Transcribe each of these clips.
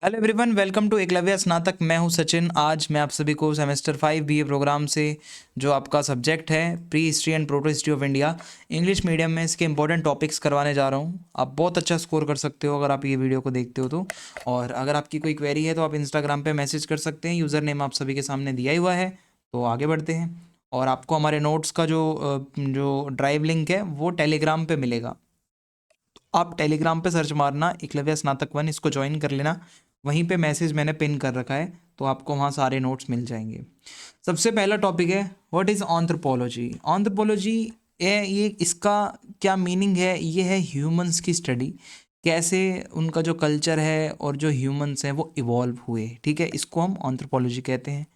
Hello everyone, welcome to Eklavya Snatak. मैं हूं सचिन। आज मैं आप सभी को सेमेस्टर 5 बीए प्रोग्राम से जो आपका सब्जेक्ट है pre history and proto history of India English medium में इसके इंपॉर्टेंट टॉपिक्स करवाने जा रहा हूं। आप बहुत अच्छा स्कोर कर सकते हो अगर आप ये वीडियो को देखते हो तो। और अगर आपकी कोई क्वेरी है तो आप इंस्टाग्राम पे मैसेज कर सकते हैं। यूज़र नेम आप सभी के सामने दिया ही हुआ है। तो आगे बढ़ते हैं। और आपको हमारे नोट्स का जो ड्राइव लिंक है वो टेलीग्राम पे मिलेगा। आप टेलीग्राम पे सर्च मारना एकलव्य स्नातक 1, इसको ज्वाइन कर लेना। वहीं पे मैसेज मैंने पिन कर रखा है, तो आपको वहाँ सारे नोट्स मिल जाएंगे। सबसे पहला टॉपिक है व्हाट इज़ ऑन्थ्रोपोलॉजी। ऑन्थ्रोपोलॉजी ये इसका क्या मीनिंग है? ये है ह्यूमंस की स्टडी, कैसे उनका जो कल्चर है और जो ह्यूमंस हैं वो इवॉल्व हुए। ठीक है, इसको हम ऑन्थ्रोपोलॉजी कहते हैं।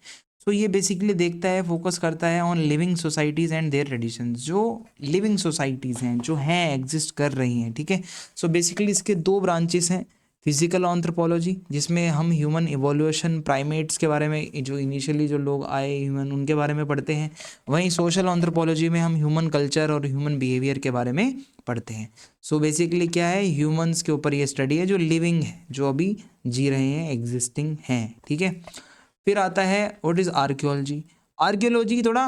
सो ये बेसिकली देखता है, फोकस करता है on living societies and their traditions. जो लिविंग सोसाइटीज़ हैं, जो हैं, एग्जिस्ट कर रही हैं। ठीक है, सो बेसिकली इसके दो ब्रांचेस हैं। फिजिकल ऑन्थ्रोपोलॉजी, जिसमें हम ह्यूमन इवोल्यूशन, प्राइमेट्स के बारे में, जो इनिशियली जो लोग आए ह्यूमन, उनके बारे में पढ़ते हैं। वहीं सोशल ऑन्थ्रोपोलॉजी में हम ह्यूमन कल्चर और ह्यूमन बिहेवियर के बारे में पढ़ते हैं। सो बेसिकली क्या है, ह्यूमंस के ऊपर ये स्टडी है जो लिविंग है, जो अभी जी रहे हैं, एग्जिस्टिंग हैं। ठीक है, फिर आता है व्हाट इज़ आर्कियोलॉजी। आर्कियोलॉजी थोड़ा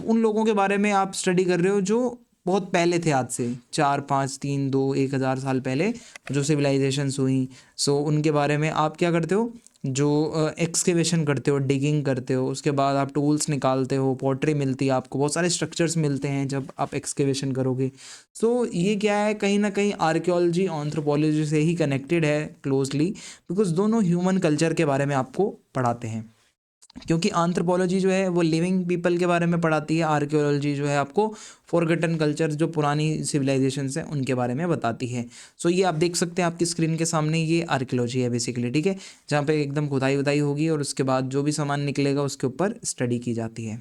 उन लोगों के बारे में आप स्टडी कर रहे हो जो बहुत पहले थे, आज से 4, 5, 3, 2, 1,000 साल पहले जो सिविलाइजेशंस हुई। सो उनके बारे में आप क्या करते हो, जो एक्सकेवेशन करते हो, डिगिंग करते हो, उसके बाद आप टूल्स निकालते हो, पॉटरी मिलती है आपको, बहुत सारे स्ट्रक्चर्स मिलते हैं जब आप एक्सकेवेशन करोगे। सो ये क्या है, कहीं ना कहीं आर्कियोलॉजी एंथ्रोपोलॉजी से ही कनेक्टेड है क्लोजली, बिकॉज दोनों ह्यूमन कल्चर के बारे में आपको पढ़ाते हैं। क्योंकि एंथ्रोपोलॉजी जो है वो लिविंग पीपल के बारे में पढ़ाती है, आर्कियोलॉजी जो है आपको फॉरगटन कल्चर, जो पुरानी सिविलाइजेशंस हैं, उनके बारे में बताती है। सो ये आप देख सकते हैं आपकी स्क्रीन के सामने, ये आर्कियोलॉजी है बेसिकली। ठीक है, जहाँ पे एकदम खुदाई उदाई होगी और उसके बाद जो भी सामान निकलेगा उसके ऊपर स्टडी की जाती है।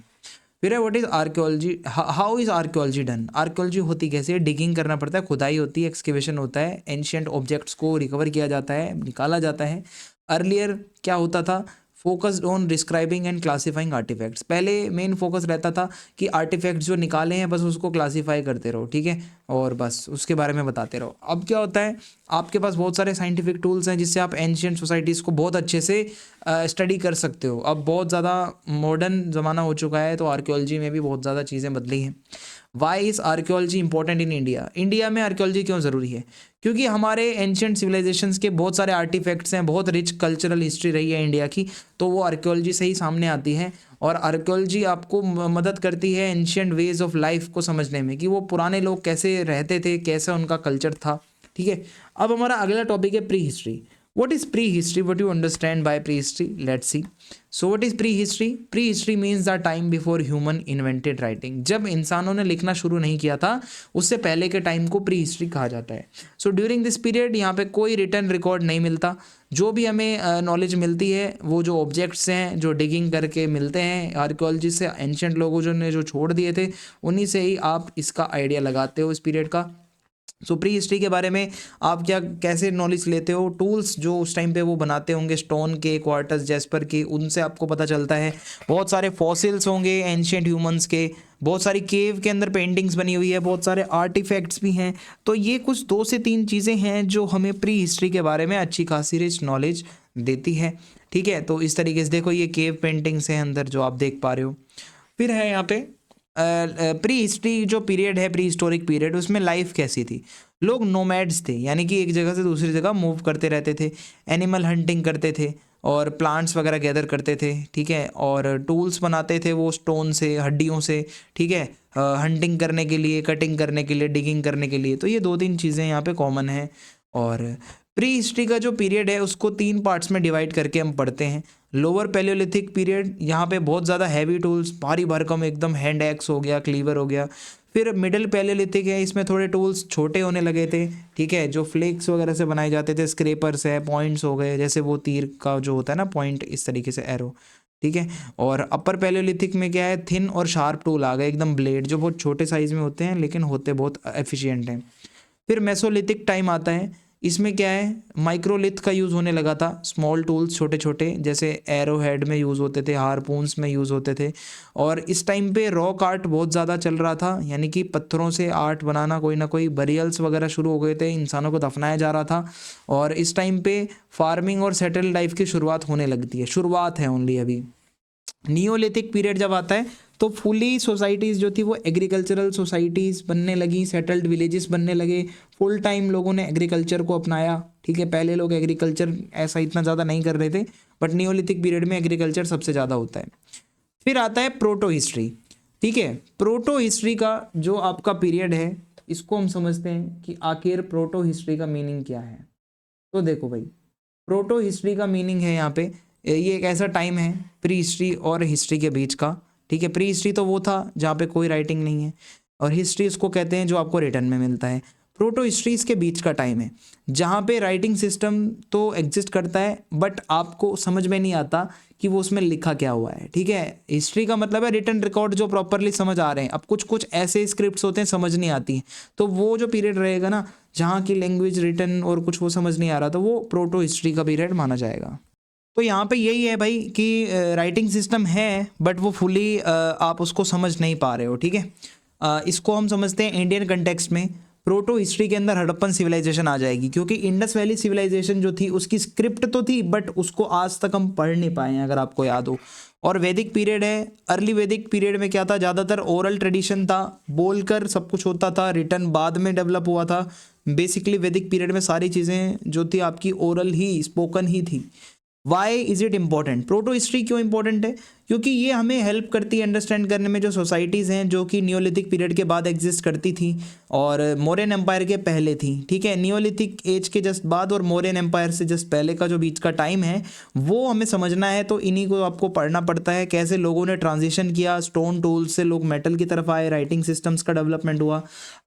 फिर है what is archaeology, how is archaeology done. Archaeology होती कैसे है? डिगिंग करना पड़ता है, खुदाई होती है, एक्सकेवेशन होता है, एंशियंट ऑब्जेक्ट्स को रिकवर किया जाता है, निकाला जाता है। अर्लियर क्या होता था, focused on describing and classifying artifacts. पहले मेन फोकस रहता था कि आर्टिफैक्ट्स जो निकाले हैं बस उसको क्लासीफाई करते रहो। ठीक है, और बस उसके बारे में बताते रहो। अब क्या होता है, आपके पास बहुत सारे साइंटिफिक टूल्स हैं जिससे आप एंशियंट सोसाइटीज़ को बहुत अच्छे से स्टडी कर सकते हो। अब बहुत ज़्यादा मॉडर्न ज़माना हो चुका है, तो आर्कियोलॉजी में भी बहुत ज़्यादा चीज़ें बदली हैं। Why is archaeology important in India. India में आर्कियोलॉजी क्यों ज़रूरी है? क्योंकि हमारे एंशियंट सिविलाइजेशंस के बहुत सारे आर्टिफैक्ट्स हैं, बहुत रिच कल्चरल हिस्ट्री रही है इंडिया की, तो वो आर्कियोलॉजी से ही सामने आती है। और आर्कियोलॉजी आपको मदद करती है एंशियंट वेज ऑफ लाइफ को समझने में, कि वो पुराने लोग कैसे रहते थे, कैसा उनका कल्चर था। ठीक है, अब हमारा अगला टॉपिक है pre history. What is prehistory? What do you understand by prehistory? Let's see. So what is prehistory? Prehistory means the time before human invented writing. जब इंसानों ने लिखना शुरू नहीं किया था, उससे पहले के टाइम को प्री हिस्ट्री कहा जाता है। सो ड्यूरिंग दिस पीरियड यहाँ पे कोई रिटर्न रिकॉर्ड नहीं मिलता। जो भी हमें नॉलेज मिलती है वो जो ऑब्जेक्ट्स हैं, जो डिगिंग करके मिलते हैं आर्कियोलॉजी से, एंशियंट लोगों जो छोड़ दिए थे, उन्हीं से ही आप इसका आइडिया लगाते हो इस पीरियड का। सो प्री हिस्ट्री के बारे में आप क्या कैसे नॉलेज लेते हो? टूल्स जो उस टाइम पे वो बनाते होंगे, स्टोन के, क्वार्टर्स, जैस्पर के, उनसे आपको पता चलता है। बहुत सारे फॉसिल्स होंगे एंशियंट ह्यूमंस के, बहुत सारी केव के अंदर पेंटिंग्स बनी हुई है, बहुत सारे आर्टिफैक्ट्स भी हैं। तो ये कुछ 2 से 3 चीज़ें हैं जो हमें प्री हिस्ट्री के बारे में अच्छी खासी रिच नॉलेज देती है। ठीक है, तो इस तरीके से देखो, ये केव पेंटिंग्स हैं अंदर जो आप देख पा रहे हो। फिर है यहाँ पे प्री हिस्ट्री जो पीरियड है, प्री हिस्टोरिक पीरियड, उसमें लाइफ कैसी थी? लोग नोमैड्स थे, यानी कि एक जगह से दूसरी जगह मूव करते रहते थे। एनिमल हंटिंग करते थे और प्लांट्स वगैरह गैदर करते थे। ठीक है, और टूल्स बनाते थे वो स्टोन से, हड्डियों से। ठीक है, हंटिंग करने के लिए, कटिंग करने के लिए, डिगिंग करने के लिए। तो ये 2-3 चीज़ें यहाँ पे कॉमन हैं। और प्री हिस्ट्री का जो पीरियड है उसको 3 पार्ट्स में डिवाइड करके हम पढ़ते हैं। लोअर पैलियोलिथिक पीरियड, यहाँ पे बहुत ज़्यादा हैवी टूल्स, भारी भरकम एकदम, हैंड एक्स हो गया, क्लीवर हो गया। फिर मिडिल पैलियोलिथिक है, इसमें थोड़े टूल्स छोटे होने लगे थे। ठीक है, जो फ्लेक्स वगैरह से बनाए जाते थे, स्क्रेपर्स है, पॉइंट्स हो गए, जैसे वो तीर का जो होता है ना पॉइंट, इस तरीके से एरो। ठीक है, और अपर पैलियोलिथिक में क्या है, थिन और शार्प टूल आ गए, एकदम ब्लेड, जो बहुत छोटे साइज़ में होते हैं लेकिन होते बहुत एफिशिएंट हैं। फिर मेसोलिथिक टाइम आता है, इसमें क्या है, माइक्रोलिथ का यूज़ होने लगा था, स्मॉल टूल्स छोटे छोटे जैसे एरो हेड में यूज़ होते थे, हारपून्स में यूज़ होते थे। और इस टाइम पे रॉक आर्ट बहुत ज़्यादा चल रहा था, यानी कि पत्थरों से आर्ट बनाना, कोई ना कोई बरियल्स वगैरह शुरू हो गए थे, इंसानों को दफनाया जा रहा था। और इस टाइम पे फार्मिंग और सेटल लाइफ की शुरुआत होने लगती है, शुरुआत है ओनली अभी। नियोलिथिक पीरियड जब आता है तो फुली सोसाइटीज़ जो थी वो एग्रीकल्चरल सोसाइटीज़ बनने लगी, सेटल्ड विलेजेस बनने लगे, फुल टाइम लोगों ने एग्रीकल्चर को अपनाया। ठीक है, पहले लोग एग्रीकल्चर ऐसा इतना ज़्यादा नहीं कर रहे थे, बट नियोलिथिक पीरियड में एग्रीकल्चर सबसे ज़्यादा होता है। फिर आता है प्रोटो हिस्ट्री। ठीक है, प्रोटो हिस्ट्री का जो आपका पीरियड है, इसको हम समझते हैं कि आखिर प्रोटो हिस्ट्री का मीनिंग क्या है। तो देखो भाई, प्रोटो हिस्ट्री का मीनिंग है यहाँ पे, ये एक ऐसा टाइम है प्री हिस्ट्री और हिस्ट्री के बीच का। ठीक है, प्री हिस्ट्री तो वो था जहाँ पे कोई राइटिंग नहीं है, और हिस्ट्री उसको कहते हैं जो आपको रिटर्न में मिलता है। प्रोटो हिस्ट्री इसके बीच का टाइम है जहाँ पे राइटिंग सिस्टम तो एग्जिस्ट करता है, बट आपको समझ में नहीं आता कि वो उसमें लिखा क्या हुआ है। ठीक है, हिस्ट्री का मतलब है रिटन रिकॉर्ड जो प्रॉपरली समझ आ रहे हैं। अब कुछ कुछ ऐसे स्क्रिप्ट्स होते हैं समझ नहीं आती हैं, तो वो जो पीरियड रहेगा ना जहाँ की लैंग्वेज रिटन और कुछ वो समझ नहीं आ रहा, तो वो प्रोटो हिस्ट्री का पीरियड माना जाएगा। तो यहाँ पे यही है भाई कि राइटिंग सिस्टम है, बट वो फुली आप उसको समझ नहीं पा रहे हो। ठीक है, इसको हम समझते हैं इंडियन कंटेक्स्ट में प्रोटो हिस्ट्री के अंदर हड़प्पन सिविलाइजेशन आ जाएगी, क्योंकि इंडस वैली सिविलाइजेशन जो थी उसकी स्क्रिप्ट तो थी, बट उसको आज तक हम पढ़ नहीं पाए हैं, अगर आपको याद हो। और वैदिक पीरियड है, अर्ली वैदिक पीरियड में क्या था, ज़्यादातर ओरल ट्रेडिशन था, बोलकर सब कुछ होता था, रिटन बाद में डेवलप हुआ था। बेसिकली वैदिक पीरियड में सारी चीज़ें जो थी आपकी ओरल ही, स्पोकन ही थी। Why is it important? Proto history क्यों इंपॉर्टेंट है? क्योंकि ये हमें हेल्प करती है अंडरस्टैंड करने में जो सोसाइटीज़ हैं जो कि नियोलिथिक पीरियड के बाद एग्जिस्ट करती थी और मौर्यन एम्पायर के पहले थी। ठीक है, नियोलिथिक एज के जस्ट बाद और मौर्यन एम्पायर से जस्ट पहले का जो बीच का टाइम है वो हमें समझना है, तो इन्हीं को आपको पढ़ना पड़ता है, कैसे लोगों ने ट्रांजिशन किया, स्टोन टूल्स से लोग मेटल की तरफ आए, राइटिंग सिस्टम्स का डेवलपमेंट हुआ।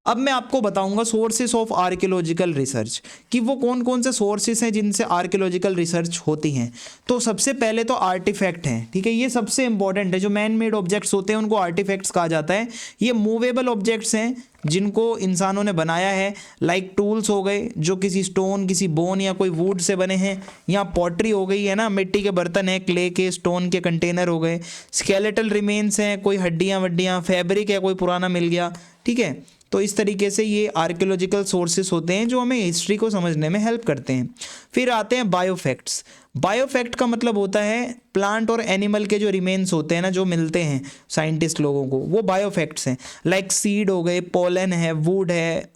अब मैं आपको बताऊंगा सोर्सेस ऑफ आर्कियोलॉजिकल रिसर्च, कि वो कौन कौन से सोर्सेस हैं जिनसे आर्कियोलॉजिकल रिसर्च होती हैं। तो सबसे पहले तो आर्टिफैक्ट हैं। ठीक है, ये सबसे इंपॉर्टेंट है। जो मैन मेड ऑब्जेक्ट्स होते हैं उनको आर्टिफैक्ट्स कहा जाता है। ये मूवेबल ऑब्जेक्ट्स हैं जिनको इंसानों ने बनाया है, लाइक टूल्स हो गए जो किसी स्टोन, किसी बोन या कोई वुड से बने हैं, या पॉटरी हो गई है ना, मिट्टी के बर्तन है, क्ले के, स्टोन के कंटेनर हो गए, स्केलेटल रिमेन्स हैं, कोई हड्डियाँ वड्डियाँ, फैब्रिक है कोई पुराना मिल गया। ठीक है, तो इस तरीके से ये आर्कियोलॉजिकल सोर्सेस होते हैं जो हमें हिस्ट्री को समझने में हेल्प करते हैं। फिर आते हैं बायोफैक्ट्स। बायोफैक्ट का मतलब होता है प्लांट और एनिमल के जो रिमेन्स होते हैं ना, जो मिलते हैं साइंटिस्ट लोगों को, वो बायोफैक्ट्स हैं। लाइक सीड हो गए, पोलन है, वुड है,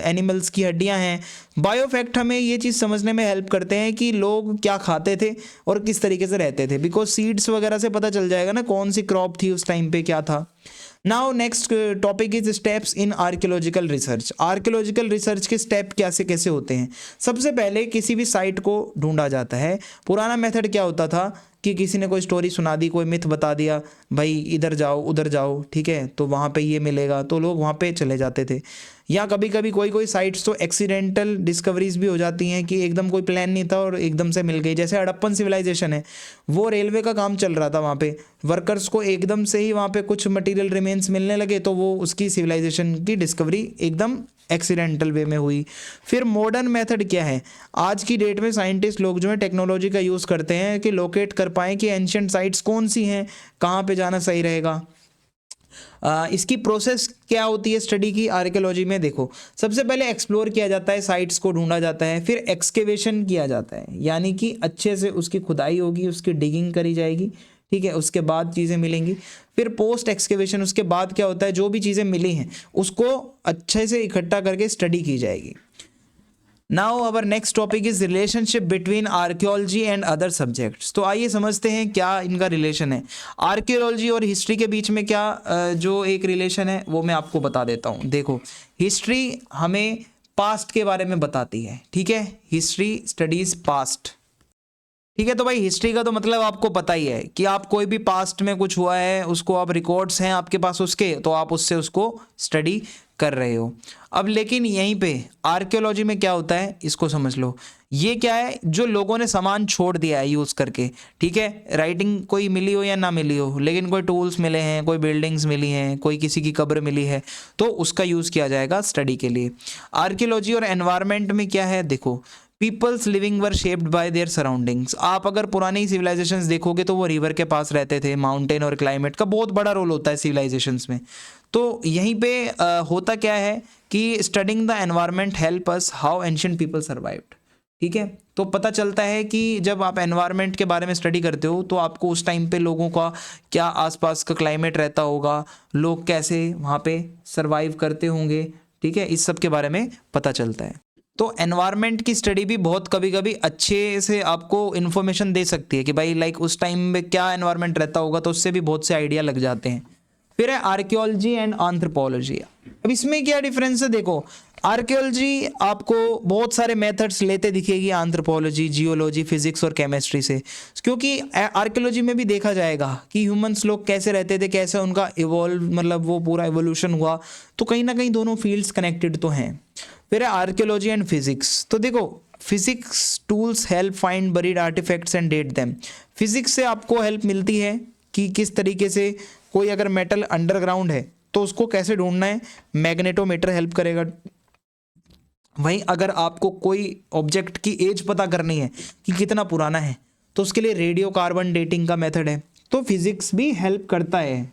एनिमल्स की हड्डियां हैं। बायोफैक्ट हमें ये चीज़ समझने में हेल्प करते हैं कि लोग क्या खाते थे और किस तरीके से रहते थे, बिकॉज सीड्स वगैरह से पता चल जाएगा ना कौन सी क्रॉप थी उस टाइम पे, क्या था। Now next topic is steps in archaeological research. Archaeological research के स्टेप कैसे कैसे होते हैं? सबसे पहले किसी भी साइट को ढूंढा जाता है। पुराना मेथड क्या होता था कि किसी ने कोई स्टोरी सुना दी, कोई मिथ बता दिया, भाई इधर जाओ उधर जाओ, ठीक है, तो वहाँ पे ये मिलेगा, तो लोग वहाँ पे चले जाते थे। या कभी कभी कोई कोई साइट्स तो एक्सीडेंटल डिस्कवरीज भी हो जाती हैं कि एकदम कोई प्लान नहीं था और एकदम से मिल गई। जैसे हड़प्पन सिविलाइजेशन है, वो रेलवे का काम चल रहा था, वहाँ पे वर्कर्स को एकदम से ही वहाँ पे कुछ मटेरियल रिमेन्स मिलने लगे, तो वो उसकी सिविलाइजेशन की डिस्कवरी एकदम एक्सीडेंटल वे में हुई। फिर मॉडर्न मेथड क्या है? आज की डेट में साइंटिस्ट लोग जो है टेक्नोलॉजी का यूज़ करते हैं कि लोकेट कर पाएँ कि एंशिएंट साइट्स कौन सी हैं, कहाँ पे जाना सही रहेगा। इसकी प्रोसेस क्या होती है स्टडी की आर्कियोलॉजी में? देखो, सबसे पहले एक्सप्लोर किया जाता है, साइट्स को ढूंढा जाता है, फिर एक्सकेवेशन किया जाता है, यानी कि अच्छे से उसकी खुदाई होगी, उसकी डिगिंग करी जाएगी। ठीक है, उसके बाद चीज़ें मिलेंगी। फिर पोस्ट एक्सकेवेशन, उसके बाद क्या होता है, जो भी चीज़ें मिली हैं उसको अच्छे से इकट्ठा करके स्टडी की जाएगी। Now our next topic is relationship between archaeology and other subjects. तो आइए समझते हैं क्या इनका रिलेशन है। आर्कियोलॉजी और हिस्ट्री के बीच में क्या जो एक रिलेशन है वो मैं आपको बता देता हूँ। देखो, हिस्ट्री हमें पास्ट के बारे में बताती है। ठीक है, हिस्ट्री स्टडीज पास्ट। ठीक है, तो भाई हिस्ट्री का तो मतलब आपको पता ही है कि आप कोई भी पास्ट में कुछ हुआ है उसको आप रिकॉर्ड्स हैं आपके पास उसके, तो आप उससे उसको स्टडी कर रहे हो। अब लेकिन यहीं पे आर्कियोलॉजी में क्या होता है इसको समझ लो। ये क्या है, जो लोगों ने सामान छोड़ दिया है यूज़ करके, ठीक है, राइटिंग कोई मिली हो या ना मिली हो, लेकिन कोई टूल्स मिले हैं, कोई बिल्डिंग्स मिली हैं, कोई किसी की कब्र मिली है, तो उसका यूज़ किया जाएगा स्टडी के लिए। आर्कियोलॉजी और एनवायरनमेंट में क्या है, देखो peoples living were shaped by their surroundings. आप अगर पुरानी सिविलाइजेशंस देखोगे तो वो रिवर के पास रहते थे, माउंटेन और क्लाइमेट का बहुत बड़ा रोल होता है सिविलाइजेशंस में। तो यहीं पे होता क्या है कि studying the environment help us how ancient people survived, ठीक है। तो पता चलता है कि जब आप एनवायरनमेंट के बारे में स्टडी करते हो तो आपको उस टाइम पे लोगों का क्या आसपास का क्लाइमेट रहता होगा, लोग कैसे वहाँ पे सर्वाइव करते होंगे, ठीक है, इस सब के बारे में पता चलता है। तो एनवायरनमेंट की स्टडी भी बहुत कभी कभी अच्छे से आपको इन्फॉर्मेशन दे सकती है कि भाई लाइक उस टाइम में क्या एनवायरनमेंट रहता होगा, तो उससे भी बहुत से आइडिया लग जाते हैं। फिर है आर्कियोलॉजी एंड एंथ्रोपोलॉजी। अब इसमें क्या डिफरेंस है, देखो आर्कियोलॉजी आपको बहुत सारे मेथड्स लेते दिखेगी एंथ्रोपोलॉजी, जियोलॉजी, फिजिक्स और केमिस्ट्री से, क्योंकि आर्कियोलॉजी में भी देखा जाएगा कि ह्यूमंस लोग कैसे रहते थे, कैसे उनका इवॉल्व मतलब वो पूरा इवोल्यूशन हुआ, तो कहीं ना कहीं दोनों फील्ड्स कनेक्टेड तो हैं। फिर है आर्कियोलॉजी एंड फिजिक्स। तो देखो physics tools help find buried artifacts and date them. Physics से आपको हेल्प मिलती है कि किस तरीके से कोई अगर मेटल अंडरग्राउंड है तो उसको कैसे ढूंढना है, मैग्नेटोमीटर हेल्प करेगा। वहीं अगर आपको कोई ऑब्जेक्ट की एज पता करनी है कि कितना पुराना है, तो उसके लिए रेडियो कार्बन डेटिंग का मेथड है, तो फिजिक्स भी हेल्प करता है।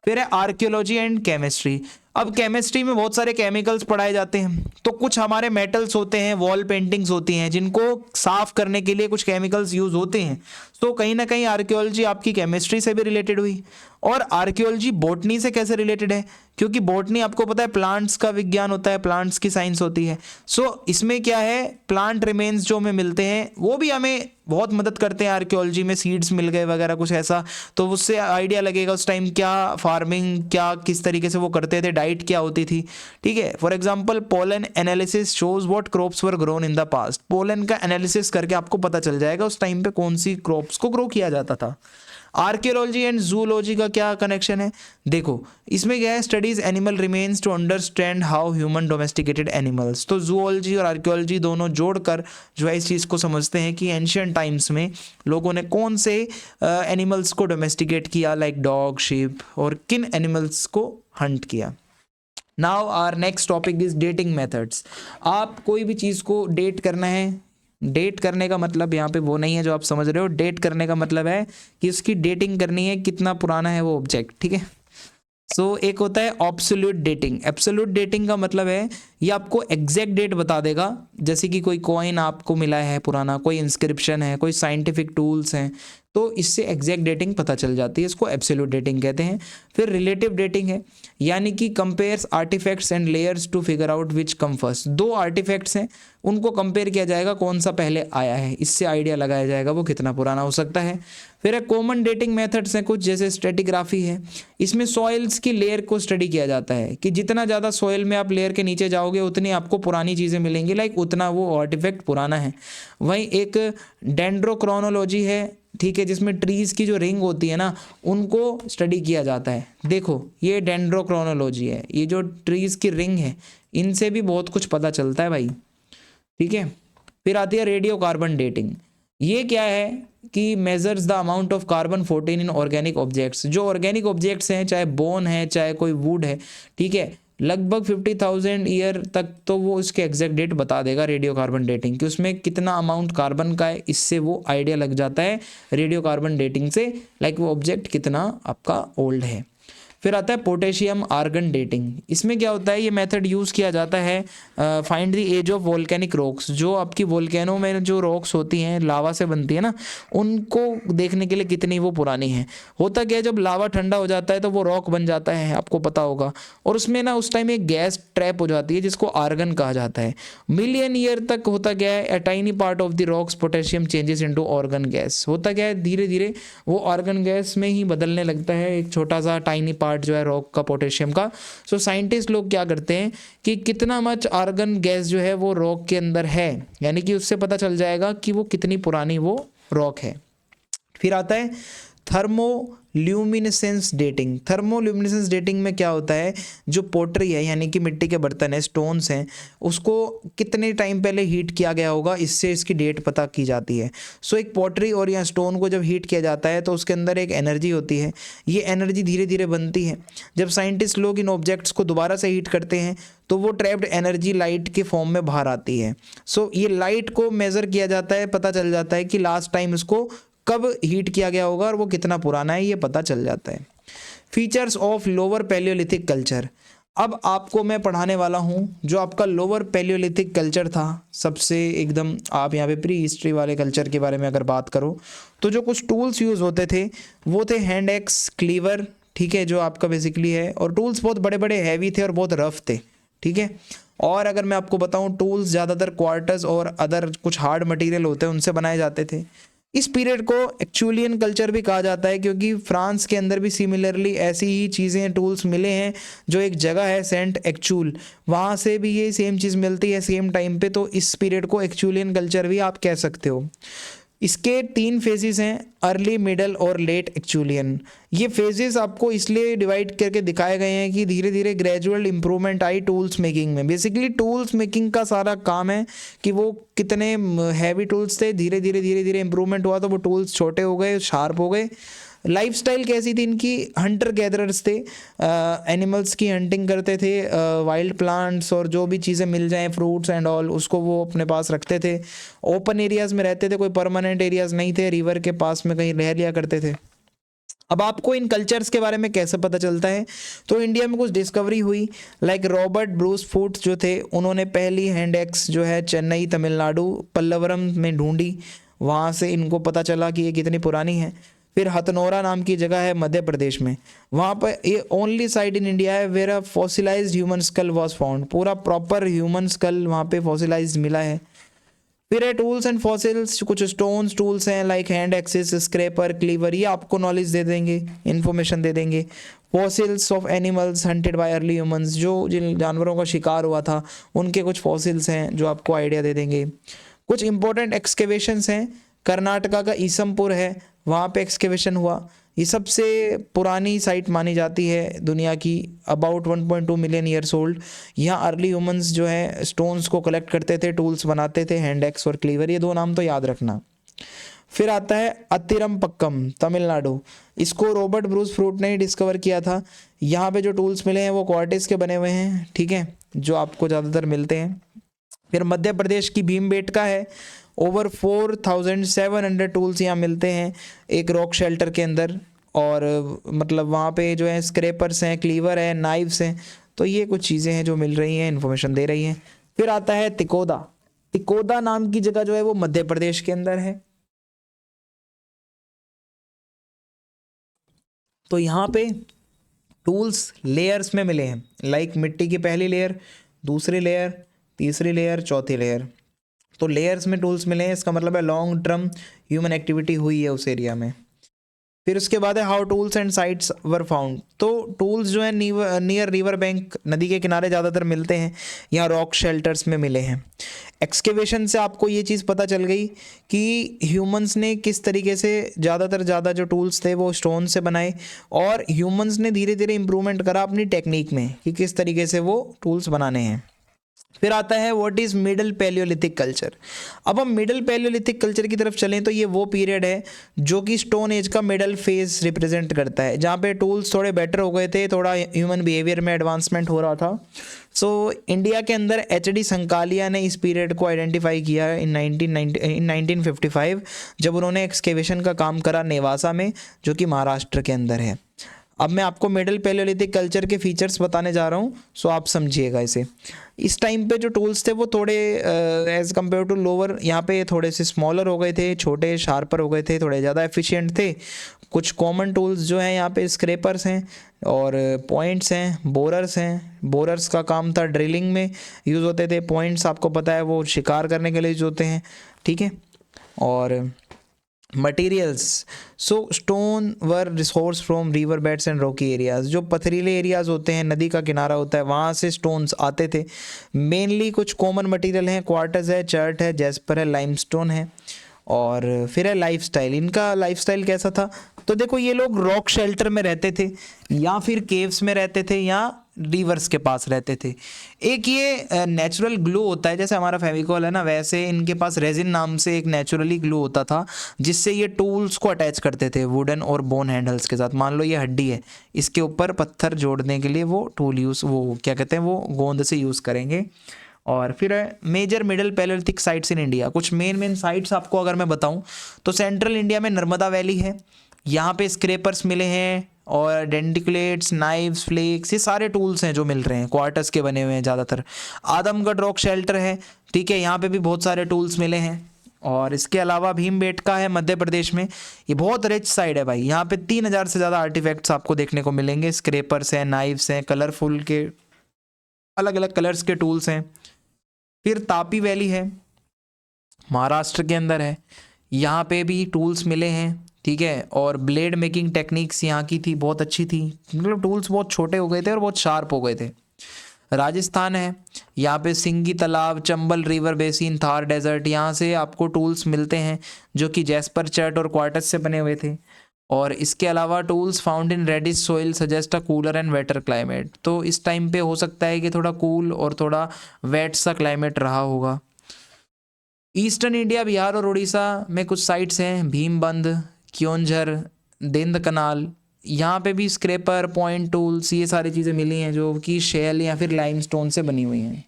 फिर है आर्कियोलॉजी एंड केमिस्ट्री। अब केमिस्ट्री में बहुत सारे केमिकल्स पढ़ाए जाते हैं, तो कुछ हमारे मेटल्स होते हैं, वॉल पेंटिंग्स होती हैं जिनको साफ करने के लिए कुछ केमिकल्स यूज होते हैं, तो कहीं ना कहीं आर्कियोलॉजी आपकी केमिस्ट्री से भी रिलेटेड हुई। और आर्कियोलॉजी बॉटनी से कैसे रिलेटेड है, क्योंकि बॉटनी आपको पता है प्लांट्स का विज्ञान होता है, प्लांट्स की साइंस होती है। सो इसमें क्या है, प्लांट रिमेन्स जो हमें मिलते हैं वो भी हमें बहुत मदद करते हैं आर्कियोलॉजी में, सीड्स मिल गए वगैरह कुछ ऐसा, तो उससे आइडिया लगेगा उस टाइम क्या फार्मिंग, क्या किस तरीके से वो करते थे, डाइट क्या होती थी, ठीक है। For example pollen analysis shows what crops were grown in the past. Pollen का एनालिसिस करके आपको पता चल जाएगा उस टाइम पे कौन सी क्रॉप्स को ग्रो किया जाता था। आर्कियोलॉजी एंड जूलॉजी का क्या कनेक्शन है, देखो इसमें क्या है, studies animal remains to understand how human domesticated animals. तो जूलॉजी और आर्कियोलॉजी दोनों जोड़कर जो है इस चीज़ को समझते हैं कि एंशिएंट टाइम्स में लोगों ने कौन से एनिमल्स को डोमेस्टिकेट किया, लाइक डॉग, शीप, और किन एनिमल्स को हंट किया। Now our next topic is dating methods. आप कोई भी चीज़ को डेट करना है, डेट करने का मतलब यहाँ पे वो नहीं है जो आप समझ रहे हो, डेट करने का मतलब है कि उसकी डेटिंग करनी है, कितना पुराना है वो ऑब्जेक्ट, ठीक है। सो एक होता है ऑब्सोल्यूट डेटिंग। एब्सोल्यूट डेटिंग का मतलब है ये आपको एग्जैक्ट डेट बता देगा, जैसे कि कोई कॉइन आपको मिला है पुराना, कोई इंस्क्रिप्शन है, कोई साइंटिफिक टूल्स हैं, तो इससे एग्जैक्ट डेटिंग पता चल जाती है, इसको एब्सोल्यूट डेटिंग कहते हैं। फिर रिलेटिव डेटिंग है, यानी कि compares artifacts and layers to figure out which come first. दो आर्टिफैक्ट्स हैं, उनको कंपेयर किया जाएगा कौन सा पहले आया है, इससे आइडिया लगाया जाएगा वो कितना पुराना हो सकता है। फिर एक कॉमन डेटिंग मेथड्स हैं कुछ, जैसे स्ट्रेटिग्राफी है, इसमें सॉइल्स की लेयर को स्टडी किया जाता है कि जितना ज़्यादा सॉइल में आप लेयर के नीचे जाओगे उतनी आपको पुरानी चीज़ें मिलेंगी, लाइक उतना वो आर्टिफैक्ट पुराना है। वहीं एक डेंड्रोक्रोनोलॉजी है, ठीक है, जिसमें ट्रीज़ की जो रिंग होती है ना उनको स्टडी किया जाता है। देखो ये डेंड्रोक्रोनोलॉजी है, ये जो ट्रीज़ की रिंग है इनसे भी बहुत कुछ पता चलता है भाई, ठीक है। फिर आती है रेडियो कार्बन डेटिंग। ये क्या है कि measures the amount of carbon 14 in organic objects. जो ऑर्गेनिक ऑब्जेक्ट्स हैं, चाहे बोन है चाहे कोई वुड है, ठीक है, लगभग 50,000 ईयर तक तो वो इसके एग्जैक्ट डेट बता देगा रेडियो कार्बन डेटिंग कि उसमें कितना अमाउंट कार्बन का है, इससे वो आइडिया लग जाता है रेडियो कार्बन डेटिंग से, लाइक वो ऑब्जेक्ट कितना आपका ओल्ड है। फिर आता है पोटेशियम आर्गन डेटिंग। इसमें क्या होता है, ये मेथड यूज़ किया जाता है find the age of volcanic rocks. जो आपकी वोल्केनो में जो रॉक्स होती हैं, लावा से बनती है ना, उनको देखने के लिए कितनी वो पुरानी है। होता क्या है, जब लावा ठंडा हो जाता है तो वो रॉक बन जाता है, आपको पता होगा, और उसमें ना उस टाइम एक गैस ट्रैप हो जाती है जिसको आर्गन कहा जाता है। मिलियन ईयर तक होता क्या है, a tiny part of the rocks potassium changes into organ gas. होता क्या है, धीरे धीरे वो आर्गन गैस में ही बदलने लगता है, एक छोटा सा टाइनी पार्ट जो है रॉक का, पोटेशियम का। सो साइंटिस्ट लोग क्या करते हैं कि कितना मच आर्गन गैस जो है वो रॉक के अंदर है, यानी कि उससे पता चल जाएगा कि वो कितनी पुरानी वो रॉक है। फिर आता है थर्मोल्यूमिनेसेंस डेटिंग। थर्मोल्यूमिनेसेंस डेटिंग में क्या होता है, जो पोटरी है यानी कि मिट्टी के बर्तन है, स्टोन्स हैं, उसको कितने टाइम पहले हीट किया गया होगा, इससे इसकी डेट पता की जाती है। सो एक पोटरी और या स्टोन को जब हीट किया जाता है तो उसके अंदर एक एनर्जी होती है, ये एनर्जी धीरे धीरे बनती है। जब साइंटिस्ट लोग इन ऑब्जेक्ट्स को दोबारा से हीट करते हैं तो वो ट्रैप्ड एनर्जी लाइट के फॉर्म में बाहर आती है। सो ये लाइट को मेज़र किया जाता है, पता चल जाता है कि लास्ट टाइम इसको कब हीट किया गया होगा और वो कितना पुराना है, ये पता चल जाता है। Features of lower Palaeolithic culture. अब आपको मैं पढ़ाने वाला हूँ जो आपका लोअर पैलियोलिथिक कल्चर था, सबसे एकदम आप यहाँ पे प्री हिस्ट्री वाले कल्चर के बारे में अगर बात करो तो जो कुछ टूल्स यूज़ होते थे वो थे हैंड एक्स, क्लीवर, ठीक है, जो आपका बेसिकली है, और टूल्स बहुत बड़े बड़े हैवी थे और बहुत रफ थे, ठीक है। और अगर मैं आपको बताऊं टूल्स ज़्यादातर क्वार्टर्स और अदर कुछ हार्ड मटेरियल होते हैं उनसे बनाए जाते थे। इस पीरियड को एक्चुलियन कल्चर भी कहा जाता है क्योंकि फ्रांस के अंदर भी सिमिलरली ऐसी ही चीज़ें टूल्स मिले हैं, जो एक जगह है सेंट एक्चुल, वहाँ से भी ये सेम चीज़ मिलती है सेम टाइम पे, तो इस पीरियड को एक्चुलियन कल्चर भी आप कह सकते हो। इसके 3 फेजेस हैं, अर्ली, मिडल और लेट एक्चुलियन। ये फेजेस आपको इसलिए डिवाइड करके दिखाए गए हैं कि धीरे धीरे gradual improvement I tools making में। बेसिकली टूल्स मेकिंग का सारा काम है कि वो कितने हैवी टूल्स थे, धीरे धीरे इंप्रूवमेंट हुआ तो वो टूल्स छोटे हो गए, शार्प हो गए। लाइफस्टाइल कैसी थी इनकी, हंटर गैदरर्स थे, एनिमल्स की हंटिंग करते थे, वाइल्ड प्लांट्स और जो भी चीज़ें मिल जाएं, फ्रूट्स एंड ऑल, उसको वो अपने पास रखते थे। ओपन एरियाज़ में रहते थे, कोई परमानेंट एरियाज़ नहीं थे, रिवर के पास में कहीं रह लिया करते थे। अब आपको इन कल्चर्स के बारे में कैसे पता चलता है, तो इंडिया में कुछ डिस्कवरी हुई, लाइक रॉबर्ट ब्रूस फूट जो थे उन्होंने पहली हैंड एक्स जो है चेन्नई तमिलनाडु पल्लवरम में ढूंढी, वहाँ से इनको पता चला कि ये कितनी पुरानी है। फिर हथनोरा नाम की जगह है मध्य प्रदेश में, वहाँ पर ये ओनली साइट इन इंडिया है where a fossilized human skull was found, पूरा प्रॉपर ह्यूमन स्कल वहाँ पे फॉसिलाइज्ड मिला है। फिर है टूल्स एंड फॉसिल्स, कुछ स्टोन्स टूल्स हैं like hand axes, scraper, cleaver, ये आपको नॉलेज दे देंगे, इन्फॉर्मेशन दे देंगे। Fossils of animals hunted by early humans, जो जिन जानवरों का शिकार हुआ था उनके कुछ फॉसिल्स हैं जो आपको आइडिया दे देंगे। कुछ इंपॉर्टेंट एक्सकेवेशंस हैं, कर्नाटका का ईसमपुर है, वहाँ पे एक्सकेवेशन हुआ, ये सबसे पुरानी साइट मानी जाती है दुनिया की, अबाउट 1.2 मिलियन ईयर्स ओल्ड। यहाँ अर्ली ह्यूमंस जो है स्टोन्स को कलेक्ट करते थे, टूल्स बनाते थे, हैंड एक्स और क्लीवर, ये 2 नाम तो याद रखना। फिर आता है अतिरमपक्कम तमिलनाडु, इसको रॉबर्ट ब्रूस फ्रूट ने ही डिस्कवर किया था। यहाँ पे जो टूल्स मिले हैं वो क्वार्टिस के बने हुए हैं, ठीक है, जो आपको ज़्यादातर मिलते हैं। फिर मध्य प्रदेश की भीमबेटका है, ओवर 4700 टूल्स यहाँ मिलते हैं एक रॉक शेल्टर के अंदर, और मतलब वहाँ पे जो है स्क्रैपर्स हैं, क्लीवर है, नाइफ्स हैं, तो ये कुछ चीज़ें हैं जो मिल रही हैं, इन्फॉर्मेशन दे रही हैं। फिर आता है तिकोदा, तिकोदा नाम की जगह जो है वो मध्य प्रदेश के अंदर है। तो यहाँ पे टूल्स लेयर्स में मिले हैं, लाइक मिट्टी की पहली लेयर, दूसरी लेयर, तीसरी लेयर, चौथी लेयर, तो लेयर्स में टूल्स मिले हैं, इसका मतलब है लॉन्ग टर्म ह्यूमन एक्टिविटी हुई है उस एरिया में। फिर उसके बाद है how tools and sites were found, तो टूल्स जो है नियर रिवर बैंक, नदी के किनारे ज़्यादातर मिलते हैं, यहाँ रॉक शेल्टर्स में मिले हैं। एक्सकेवेशन से आपको ये चीज़ पता चल गई कि ह्यूमंस ने किस तरीके से ज़्यादा जो टूल्स थे वो स्टोन से बनाए, और ह्यूमंस ने धीरे धीरे इम्प्रूवमेंट करा अपनी टेक्निक में कि किस तरीके से वो टूल्स बनाने हैं। फिर आता है what is middle Palaeolithic culture. अब हम मिडल पैलियोलिथिक कल्चर की तरफ चलें तो ये वो पीरियड है जो कि स्टोन एज का मिडल फेज रिप्रेजेंट करता है, जहाँ पे टूल्स थोड़े बेटर हो गए थे, थोड़ा ह्यूमन बिहेवियर में एडवांसमेंट हो रहा था। सो इंडिया के अंदर एच.डी. संकालिया ने इस पीरियड को आइडेंटिफाई किया इन 1955, जब उन्होंने एक्सकेवेशन का काम करा नेवासा में, जो कि महाराष्ट्र के अंदर है। अब मैं आपको मिडल पैलियोलिथिक कल्चर के फीचर्स बताने जा रहा हूँ, सो आप समझिएगा इसे। इस टाइम पे जो टूल्स थे वो थोड़े एज़ कम्पेयर टू लोअर, यहाँ पे थोड़े से स्मॉलर हो गए थे, छोटे शार्पर हो गए थे, थोड़े ज़्यादा एफिशिएंट थे। कुछ कॉमन टूल्स जो हैं यहाँ पे स्क्रैपर्स हैं और पॉइंट्स हैं, बोरर्स हैं। बोरर्स का काम था ड्रिलिंग में यूज़ होते थे, पॉइंट्स आपको पता है वो शिकार करने के लिए यूज़ होते हैं, ठीक है। और materials, so stone were resource from river beds and Rocky areas, जो पथरीले एरियाज होते हैं, नदी का किनारा होता है, वहाँ से स्टोन्स आते थे। मेनली कुछ कॉमन मटेरियल हैं, क्वार्टज है, चर्ट है, जैस्पर है, लाइमस्टोन है। और फिर है लाइफस्टाइल। इनका लाइफस्टाइल कैसा था, तो देखो ये लोग रॉक शेल्टर में रहते थे या फिर केव्स में रहते थे या रिवर्स के पास रहते थे। एक ये नेचुरल ग्लू होता है, जैसे हमारा फेविकॉल है ना, वैसे इनके पास रेजिन नाम से एक नेचुरली ग्लू होता था जिससे ये टूल्स को अटैच करते थे वुडन और बोन हैंडल्स के साथ। मान लो ये हड्डी है, इसके ऊपर पत्थर जोड़ने के लिए वो टूल यूज़, वो क्या कहते हैं, वो गोंद से यूज़ करेंगे। और फिर major middle palaeolithic sites in India. कुछ मेन साइट्स आपको अगर मैं बताऊं तो सेंट्रल इंडिया में नर्मदा वैली है, यहाँ पे स्क्रेपर्स मिले हैं और डेंटिकुलेट्स, नाइव्स, फ्लेक्स, ये सारे टूल्स हैं जो मिल रहे हैं, क्वार्टर्स के बने हुए हैं ज़्यादातर। आदमगढ़ रॉक शेल्टर है, ठीक है, यहाँ पे भी बहुत सारे टूल्स मिले हैं। और इसके अलावा भीमबेटका है मध्य प्रदेश में, ये बहुत रिच साइड है भाई, यहाँ पे 3000 से ज़्यादा आर्टिफैक्ट्स आपको देखने को मिलेंगे। स्क्रेपर्स हैं, नाइव्स हैं, कलरफुल के अलग अलग कलर्स के टूल्स हैं। फिर तापी वैली है, महाराष्ट्र के अंदर है, यहाँ पे भी टूल्स मिले हैं, ठीक है। और ब्लेड मेकिंग टेक्निक्स यहाँ की थी, बहुत अच्छी थी, मतलब टूल्स बहुत छोटे हो गए थे और बहुत शार्प हो गए थे। राजस्थान है, यहाँ पे Singi Talab, Chambal river basin, Thar desert, यहाँ से आपको टूल्स मिलते हैं जो कि जैस्पर चर्ट और क्वार्टज से बने हुए थे। और इसके अलावा tools found in reddish soil suggest a cooler and wetter climate. तो इस टाइम पे हो सकता है कि थोड़ा कूल और थोड़ा वेट सा क्लाइमेट रहा होगा। ईस्टर्न इंडिया, बिहार और उड़ीसा में कुछ साइट्स हैं, भीमबंध, क्योंझर, देंद कनाल, यहाँ पे भी स्क्रेपर, पॉइंट टूल्स, ये सारी चीज़ें मिली हैं जो कि शेल या फिर लाइमस्टोन से बनी हुई हैं।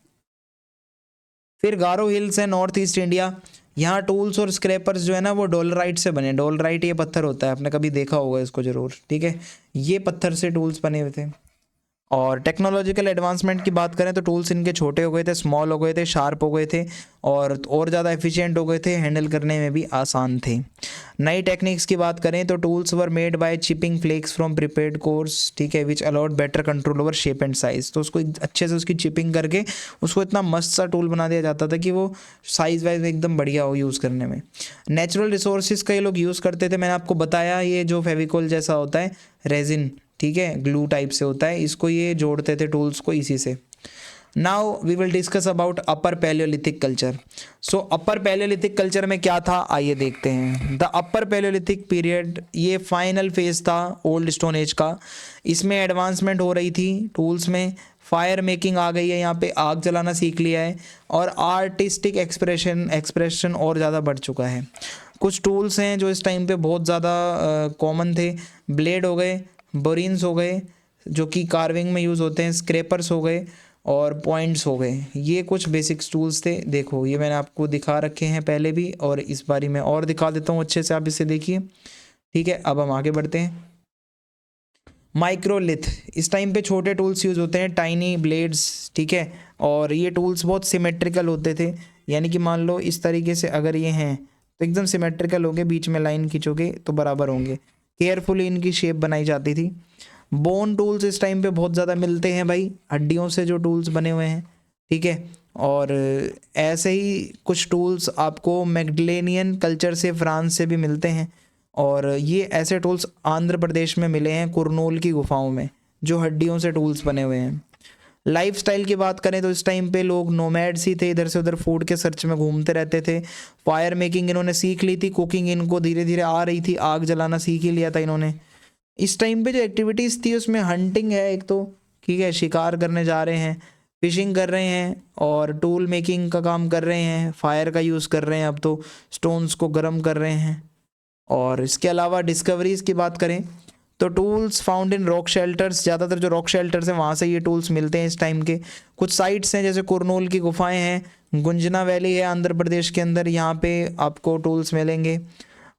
फिर गारो हिल्स है, नॉर्थ ईस्ट इंडिया, यहाँ टूल्स और स्क्रैपर्स जो है ना वो डोलराइट से बने। डोलराइट ये पत्थर होता है, आपने कभी देखा होगा इसको ज़रूर, ठीक है, ये पत्थर से टूल्स बने हुए थे। और टेक्नोलॉजिकल एडवांसमेंट की बात करें तो टूल्स इनके छोटे हो गए थे, स्मॉल हो गए थे, शार्प हो गए थे और ज़्यादा एफिशिएंट हो गए थे, हैंडल करने में भी आसान थे। नई टेक्निक्स की बात करें तो tools were made by chipping flakes from prepared cores, ठीक है, which allowed better control over shape and size. तो उसको अच्छे से उसकी चिपिंग करके उसको इतना मस्त सा टूल बना दिया जाता था कि वो साइज़ वाइज एकदम बढ़िया हो यूज़ करने में। नेचुरल रिसोर्सेज का ये लोग यूज़ करते थे, मैंने आपको बताया ये जो फेविकोल जैसा होता है रेजिन, ठीक है, ग्लू टाइप से होता है, इसको ये जोड़ते थे टूल्स को इसी से। Now we will discuss about upper palaeolithic culture. So upper palaeolithic culture में क्या था, आइए देखते हैं। द अपर पैलियोलिथिक पीरियड ये फाइनल फेज था ओल्ड स्टोन एज का। इसमें एडवांसमेंट हो रही थी टूल्स में, फायर मेकिंग आ गई है, यहाँ पे आग जलाना सीख लिया है और आर्टिस्टिक एक्सप्रेशन और ज़्यादा बढ़ चुका है। कुछ टूल्स हैं जो इस टाइम पे बहुत ज़्यादा कॉमन थे, ब्लेड हो गए, बोरिन्स हो गए जो कि कार्विंग में यूज़ होते हैं, स्क्रैपर्स हो गए और पॉइंट्स हो गए। ये कुछ बेसिक्स टूल्स थे। देखो ये मैंने आपको दिखा रखे हैं पहले भी और इस बारी मैं और दिखा देता हूँ अच्छे से, आप इसे देखिए, ठीक है। अब हम आगे बढ़ते हैं। माइक्रोलिथ, इस टाइम पे छोटे टूल्स यूज़ होते हैं, टाइनी ब्लेड्स, ठीक है। और ये टूल्स बहुत सिमेट्रिकल होते थे, यानी कि मान लो इस तरीके से अगर ये हैं तो एकदम सिमेट्रिकल होंगे, बीच में लाइन खींचोगे तो बराबर होंगे, केयरफुली इनकी शेप बनाई जाती थी। बोन टूल्स इस टाइम पे बहुत ज़्यादा मिलते हैं भाई, हड्डियों से जो टूल्स बने हुए हैं, ठीक है। और ऐसे ही कुछ टूल्स आपको मैगडलेनियन कल्चर से, फ्रांस से भी मिलते हैं। और ये ऐसे टूल्स आंध्र प्रदेश में मिले हैं, कुरनूल की गुफाओं में, जो हड्डियों से टूल्स बने हुए हैं। लाइफस्टाइल की बात करें तो इस टाइम पे लोग नोमैड्स ही थे, इधर से उधर फूड के सर्च में घूमते रहते थे। फायर मेकिंग इन्होंने सीख ली थी, कुकिंग इनको धीरे धीरे आ रही थी, आग जलाना सीख ही लिया था इन्होंने। इस टाइम पे जो एक्टिविटीज़ थी उसमें हंटिंग है एक तो, ठीक है, शिकार करने जा रहे हैं, फिशिंग कर रहे हैं और टूल मेकिंग का काम कर रहे हैं, फायर का यूज़ कर रहे हैं, अब तो स्टोन्स को गर्म कर रहे हैं। और इसके अलावा डिस्कवरीज़ की बात करें तो टूल्स फाउंड इन रॉक शेल्टर्स, ज़्यादातर जो रॉक शेल्टर्स हैं वहाँ से ये टूल्स मिलते हैं इस टाइम के। कुछ साइट्स हैं जैसे कुरनूल की गुफाएं हैं, गुंजना वैली है आंध्र प्रदेश के अंदर, यहाँ पे आपको टूल्स मिलेंगे।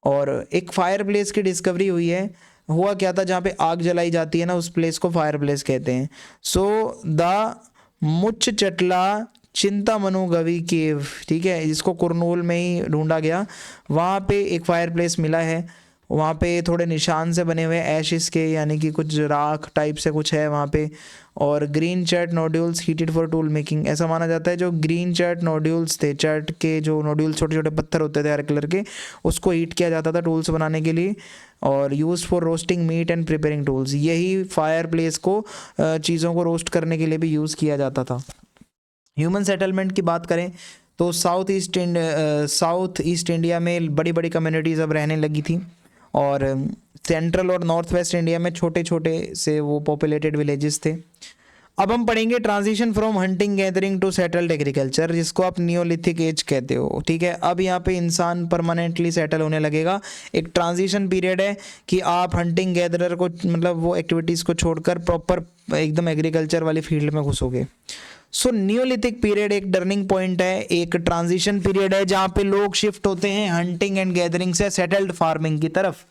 और एक फायर प्लेस की डिस्कवरी हुई है, हुआ क्या था, जहाँ पे आग जलाई जाती है ना उस प्लेस को फायर प्लेस कहते हैं। सो द मुच्च चटला चिंतामनु गवी केव, ठीक है, जिसको कुरनूल में ही ढूंढा गया, वहाँ पे एक फायर प्लेस मिला है। वहाँ पे थोड़े निशान से बने हुए एशिस के, यानी कि कुछ राख टाइप से कुछ है वहाँ पे। और green chert nodules heated for tool making, ऐसा माना जाता है जो ग्रीन चर्ट नोड्यूल्स थे, चर्ट के जो नोड्यूल्स छोटे छोटे पत्थर होते थे हरे कलर के, उसको हीट किया जाता था टूल्स बनाने के लिए। और use for roasting meat and preparing tools, यही फायर प्लेस को चीज़ों को रोस्ट करने के लिए भी यूज़ किया जाता था। ह्यूमन सेटलमेंट की बात करें तो साउथ ईस्ट इंडिया में बड़ी बड़ी कम्युनिटीज़ अब रहने लगी थी, और सेंट्रल और नॉर्थ वेस्ट इंडिया में छोटे छोटे से वो पॉपुलेटेड विलेजेस थे। अब हम पढ़ेंगे transition from hunting gathering to settled agriculture, जिसको आप नियोलिथिक एज कहते हो, ठीक है। अब यहाँ पे इंसान परमानेंटली सेटल होने लगेगा। एक ट्रांजिशन पीरियड है कि आप हंटिंग गैदरर को, मतलब वो एक्टिविटीज़ को छोड़कर प्रॉपर एकदम एग्रीकल्चर वाली फील्ड में घुसोगे। सो नियोलिथिक पीरियड एक टर्निंग पॉइंट है, एक ट्रांजिशन पीरियड है जहाँ पे लोग शिफ्ट होते हैं हंटिंग एंड गैदरिंग से सेटल्ड फार्मिंग की तरफ।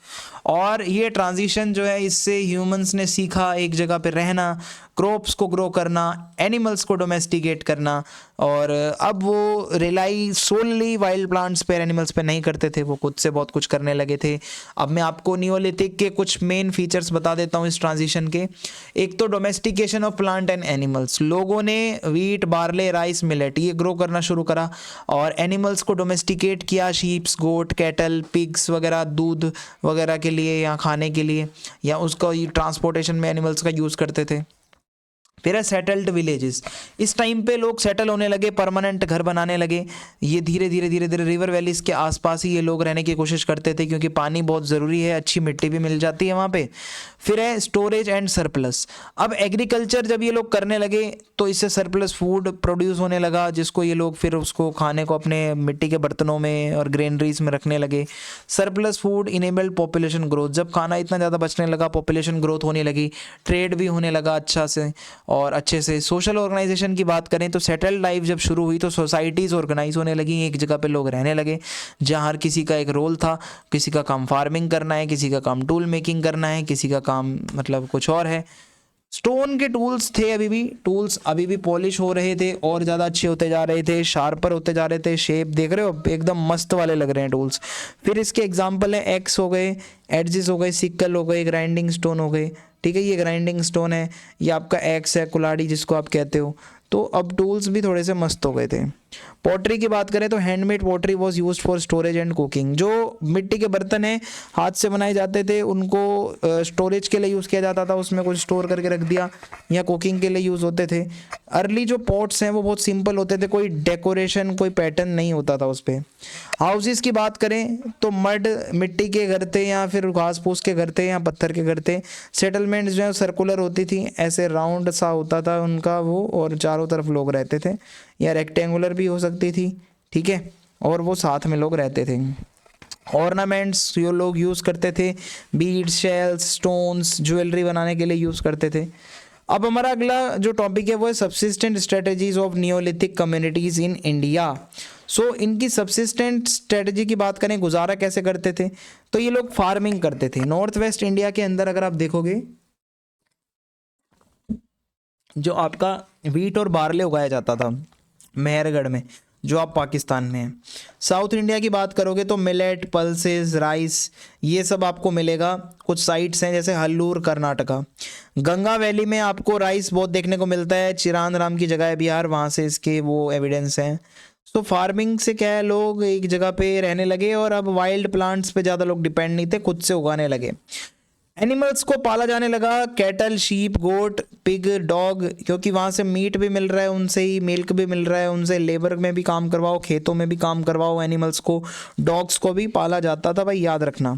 और ये ट्रांजिशन जो है, इससे ह्यूमंस ने सीखा एक जगह पे रहना, क्रॉप्स को ग्रो करना, एनिमल्स को डोमेस्टिकेट करना, और अब वो रिलाई सोलली वाइल्ड प्लांट्स पे, एनिमल्स पे नहीं करते थे, वो खुद से बहुत कुछ करने लगे थे। अब मैं आपको नियोलिथिक के कुछ मेन फीचर्स बता देता हूँ इस ट्रांजिशन के। एक तो domestication of plant and animals, लोगों ने वीट, बार्ले, राइस, मिलेट ये ग्रो करना शुरू करा, और एनिमल्स को डोमेस्टिकेट किया, शीप्स, गोट, कैटल, पिग्स वगैरह दूध वगैरह के लिए या खाने के लिए, या उसका ट्रांसपोर्टेशन में एनिमल्स का यूज़ करते थे। फिर है सेटल्ड विलेजेस। इस टाइम पे लोग सेटल होने लगे, परमानेंट घर बनाने लगे। ये धीरे धीरे रिवर वैलीज के आसपास ही ये लोग रहने की कोशिश करते थे, क्योंकि पानी बहुत ज़रूरी है, अच्छी मिट्टी भी मिल जाती है वहाँ पे। फिर है स्टोरेज एंड सरप्लस। अब एग्रीकल्चर जब ये लोग करने लगे तो इससे सरप्लस फूड प्रोड्यूस होने लगा, जिसको ये लोग फिर उसको खाने को अपने मिट्टी के बर्तनों में और ग्रेनरीज में रखने लगे। Surplus food enabled population growth. जब खाना इतना ज़्यादा बचने लगा, पॉपुलेशन ग्रोथ होने लगी, ट्रेड भी होने लगा अच्छा से और अच्छे से। सोशल ऑर्गेनाइजेशन की बात करें तो सेटल्ड लाइफ जब शुरू हुई तो सोसाइटीज़ ऑर्गेनाइज होने लगी, एक जगह पे लोग रहने लगे, जहाँ हर किसी का एक रोल था। किसी का काम फार्मिंग करना है, किसी का काम टूल मेकिंग करना है, किसी का काम मतलब कुछ और है। स्टोन के टूल्स थे, टूल्स अभी भी पॉलिश हो रहे थे और ज़्यादा अच्छे होते जा रहे थे, शार्पर होते जा रहे थे। शेप देख रहे हो, एकदम मस्त वाले लग रहे हैं टूल्स। फिर इसके एग्जांपल है एक्स हो गए, एडजेस हो गए, सिक्कल हो गए, ग्राइंडिंग स्टोन हो गए, ठीक है। ये ग्राइंडिंग स्टोन है, ये आपका एक्स है, कुल्हाड़ी जिसको आप कहते हो। तो अब टूल्स भी थोड़े से मस्त हो गए थे। पॉटरी की बात करें तो handmade pottery was used for storage and cooking. जो मिट्टी के बर्तन हैं, हाथ से बनाए जाते थे, उनको स्टोरेज के लिए यूज़ किया जाता था, उसमें कुछ स्टोर करके रख दिया, या कुकिंग के लिए यूज़ होते थे। अर्ली जो पॉट्स हैं वो बहुत सिंपल होते थे, कोई डेकोरेशन, कोई पैटर्न नहीं होता था उस पर। हाउसेस की बात करें तो मड, मिट्टी के घर थे, या फिर घास फूस के घर थे, या पत्थर के घर थे। सेटलमेंट्स जो है सर्कुलर होती थी, ऐसे राउंड सा होता था उनका वो, और चारों तरफ लोग रहते थे, या रेक्टेंगुलर भी हो सकती थी, ठीक है, और वो साथ में लोग रहते थे। ऑर्नामेंट्स जो लोग यूज़ करते थे, बीड्स, शेल्स, स्टोन्स, ज्वेलरी बनाने के लिए यूज़ करते थे। अब हमारा अगला जो टॉपिक है वो है subsistence strategies of neolithic communities in India. So इनकी सबसिस्टेंट स्ट्रेटजी की बात करें, गुजारा कैसे करते थे, तो ये लोग फार्मिंग करते थे। नॉर्थ वेस्ट इंडिया के अंदर अगर आप देखोगे, जो आपका वीट और बार्ले उगाया जाता था मेहरगढ़ में, जो आप पाकिस्तान में है। साउथ इंडिया की बात करोगे तो मिलेट, पल्सेस, राइस, ये सब आपको मिलेगा। कुछ साइट्स हैं जैसे हल्लूर, कर्नाटका। गंगा वैली में आपको राइस बहुत देखने को मिलता है, चिरान नाम की जगह है बिहार, वहाँ से इसके वो एविडेंस हैं। तो फार्मिंग से क्या है, लोग एक जगह पे रहने लगे और अब वाइल्ड प्लांट्स पे ज़्यादा लोग डिपेंड नहीं थे, खुद से उगाने लगे। एनिमल्स को पाला जाने लगा, कैटल, शीप, गोट, पिग, डॉग, क्योंकि वहाँ से मीट भी मिल रहा है, उनसे ही मिल्क भी मिल रहा है, उनसे लेबर में भी काम करवाओ, खेतों में भी काम करवाओ, एनिमल्स को, डॉग्स को भी पाला जाता था भाई, याद रखना।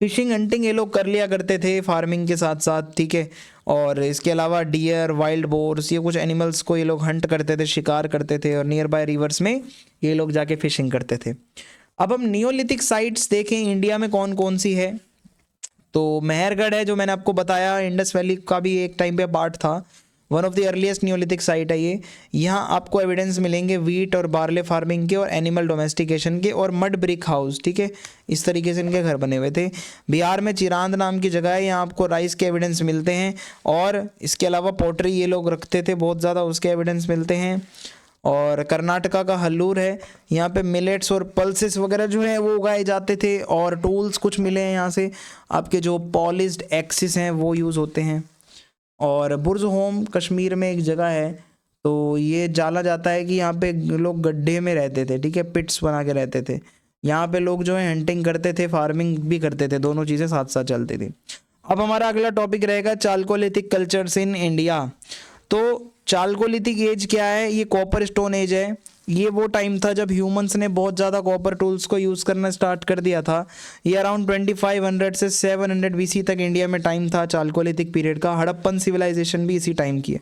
फिशिंग, हंटिंग ये लोग कर लिया करते थे फार्मिंग के साथ साथ, ठीक है। और इसके अलावा डियर, वाइल्ड बोर्स, ये कुछ एनिमल्स को ये लोग हंट करते थे, शिकार करते थे, और नियर बाय रिवर्स में ये लोग जाके फिशिंग करते थे। अब हम नियोलिथिक साइट्स देखें इंडिया में कौन कौन सी है, तो मेहरगढ़ है जो मैंने आपको बताया, इंडस वैली का भी एक टाइम पे पार्ट था, one of the earliest Neolithic site है ये। यहाँ आपको एविडेंस मिलेंगे वीट और बार्ले फार्मिंग के और एनिमल डोमेस्टिकेशन के, और मड ब्रिक हाउस, ठीक है, इस तरीके से इनके घर बने हुए थे। बिहार में चिरांद नाम की जगह है, यहाँ आपको राइस के एविडेंस मिलते हैं, और इसके अलावा पोट्री ये लोग रखते थे बहुत ज़्यादा, उसके एविडेंस मिलते हैं। और कर्नाटका का हल्लूर है, यहाँ पे मिलेट्स और पल्सेस वगैरह जो है वो उगाए जाते थे, और टूल्स कुछ मिले हैं यहाँ से, आपके जो पॉलिश्ड एक्सिस हैं वो यूज़ होते हैं। और बुर्ज होम कश्मीर में एक जगह है, तो ये जाना जाता है कि यहाँ पे लोग गड्ढे में रहते थे, ठीक है, पिट्स बना के रहते थे। यहाँ पे लोग जो है हंटिंग करते थे, फार्मिंग भी करते थे, दोनों चीज़ें साथ साथ चलती थी। अब हमारा अगला टॉपिक रहेगा चालकोलिथिक कल्चर्स इन इंडिया। तो चालकोलिथिक एज क्या है, ये कॉपर स्टोन एज है, ये वो टाइम था जब ह्यूमंस ने बहुत ज़्यादा कॉपर टूल्स को यूज़ करना स्टार्ट कर दिया था। ये अराउंड 2500 से 700 बीसी तक इंडिया में टाइम था चालकोलिथिक पीरियड का। हड़प्पन सिविलाइजेशन भी इसी टाइम की है।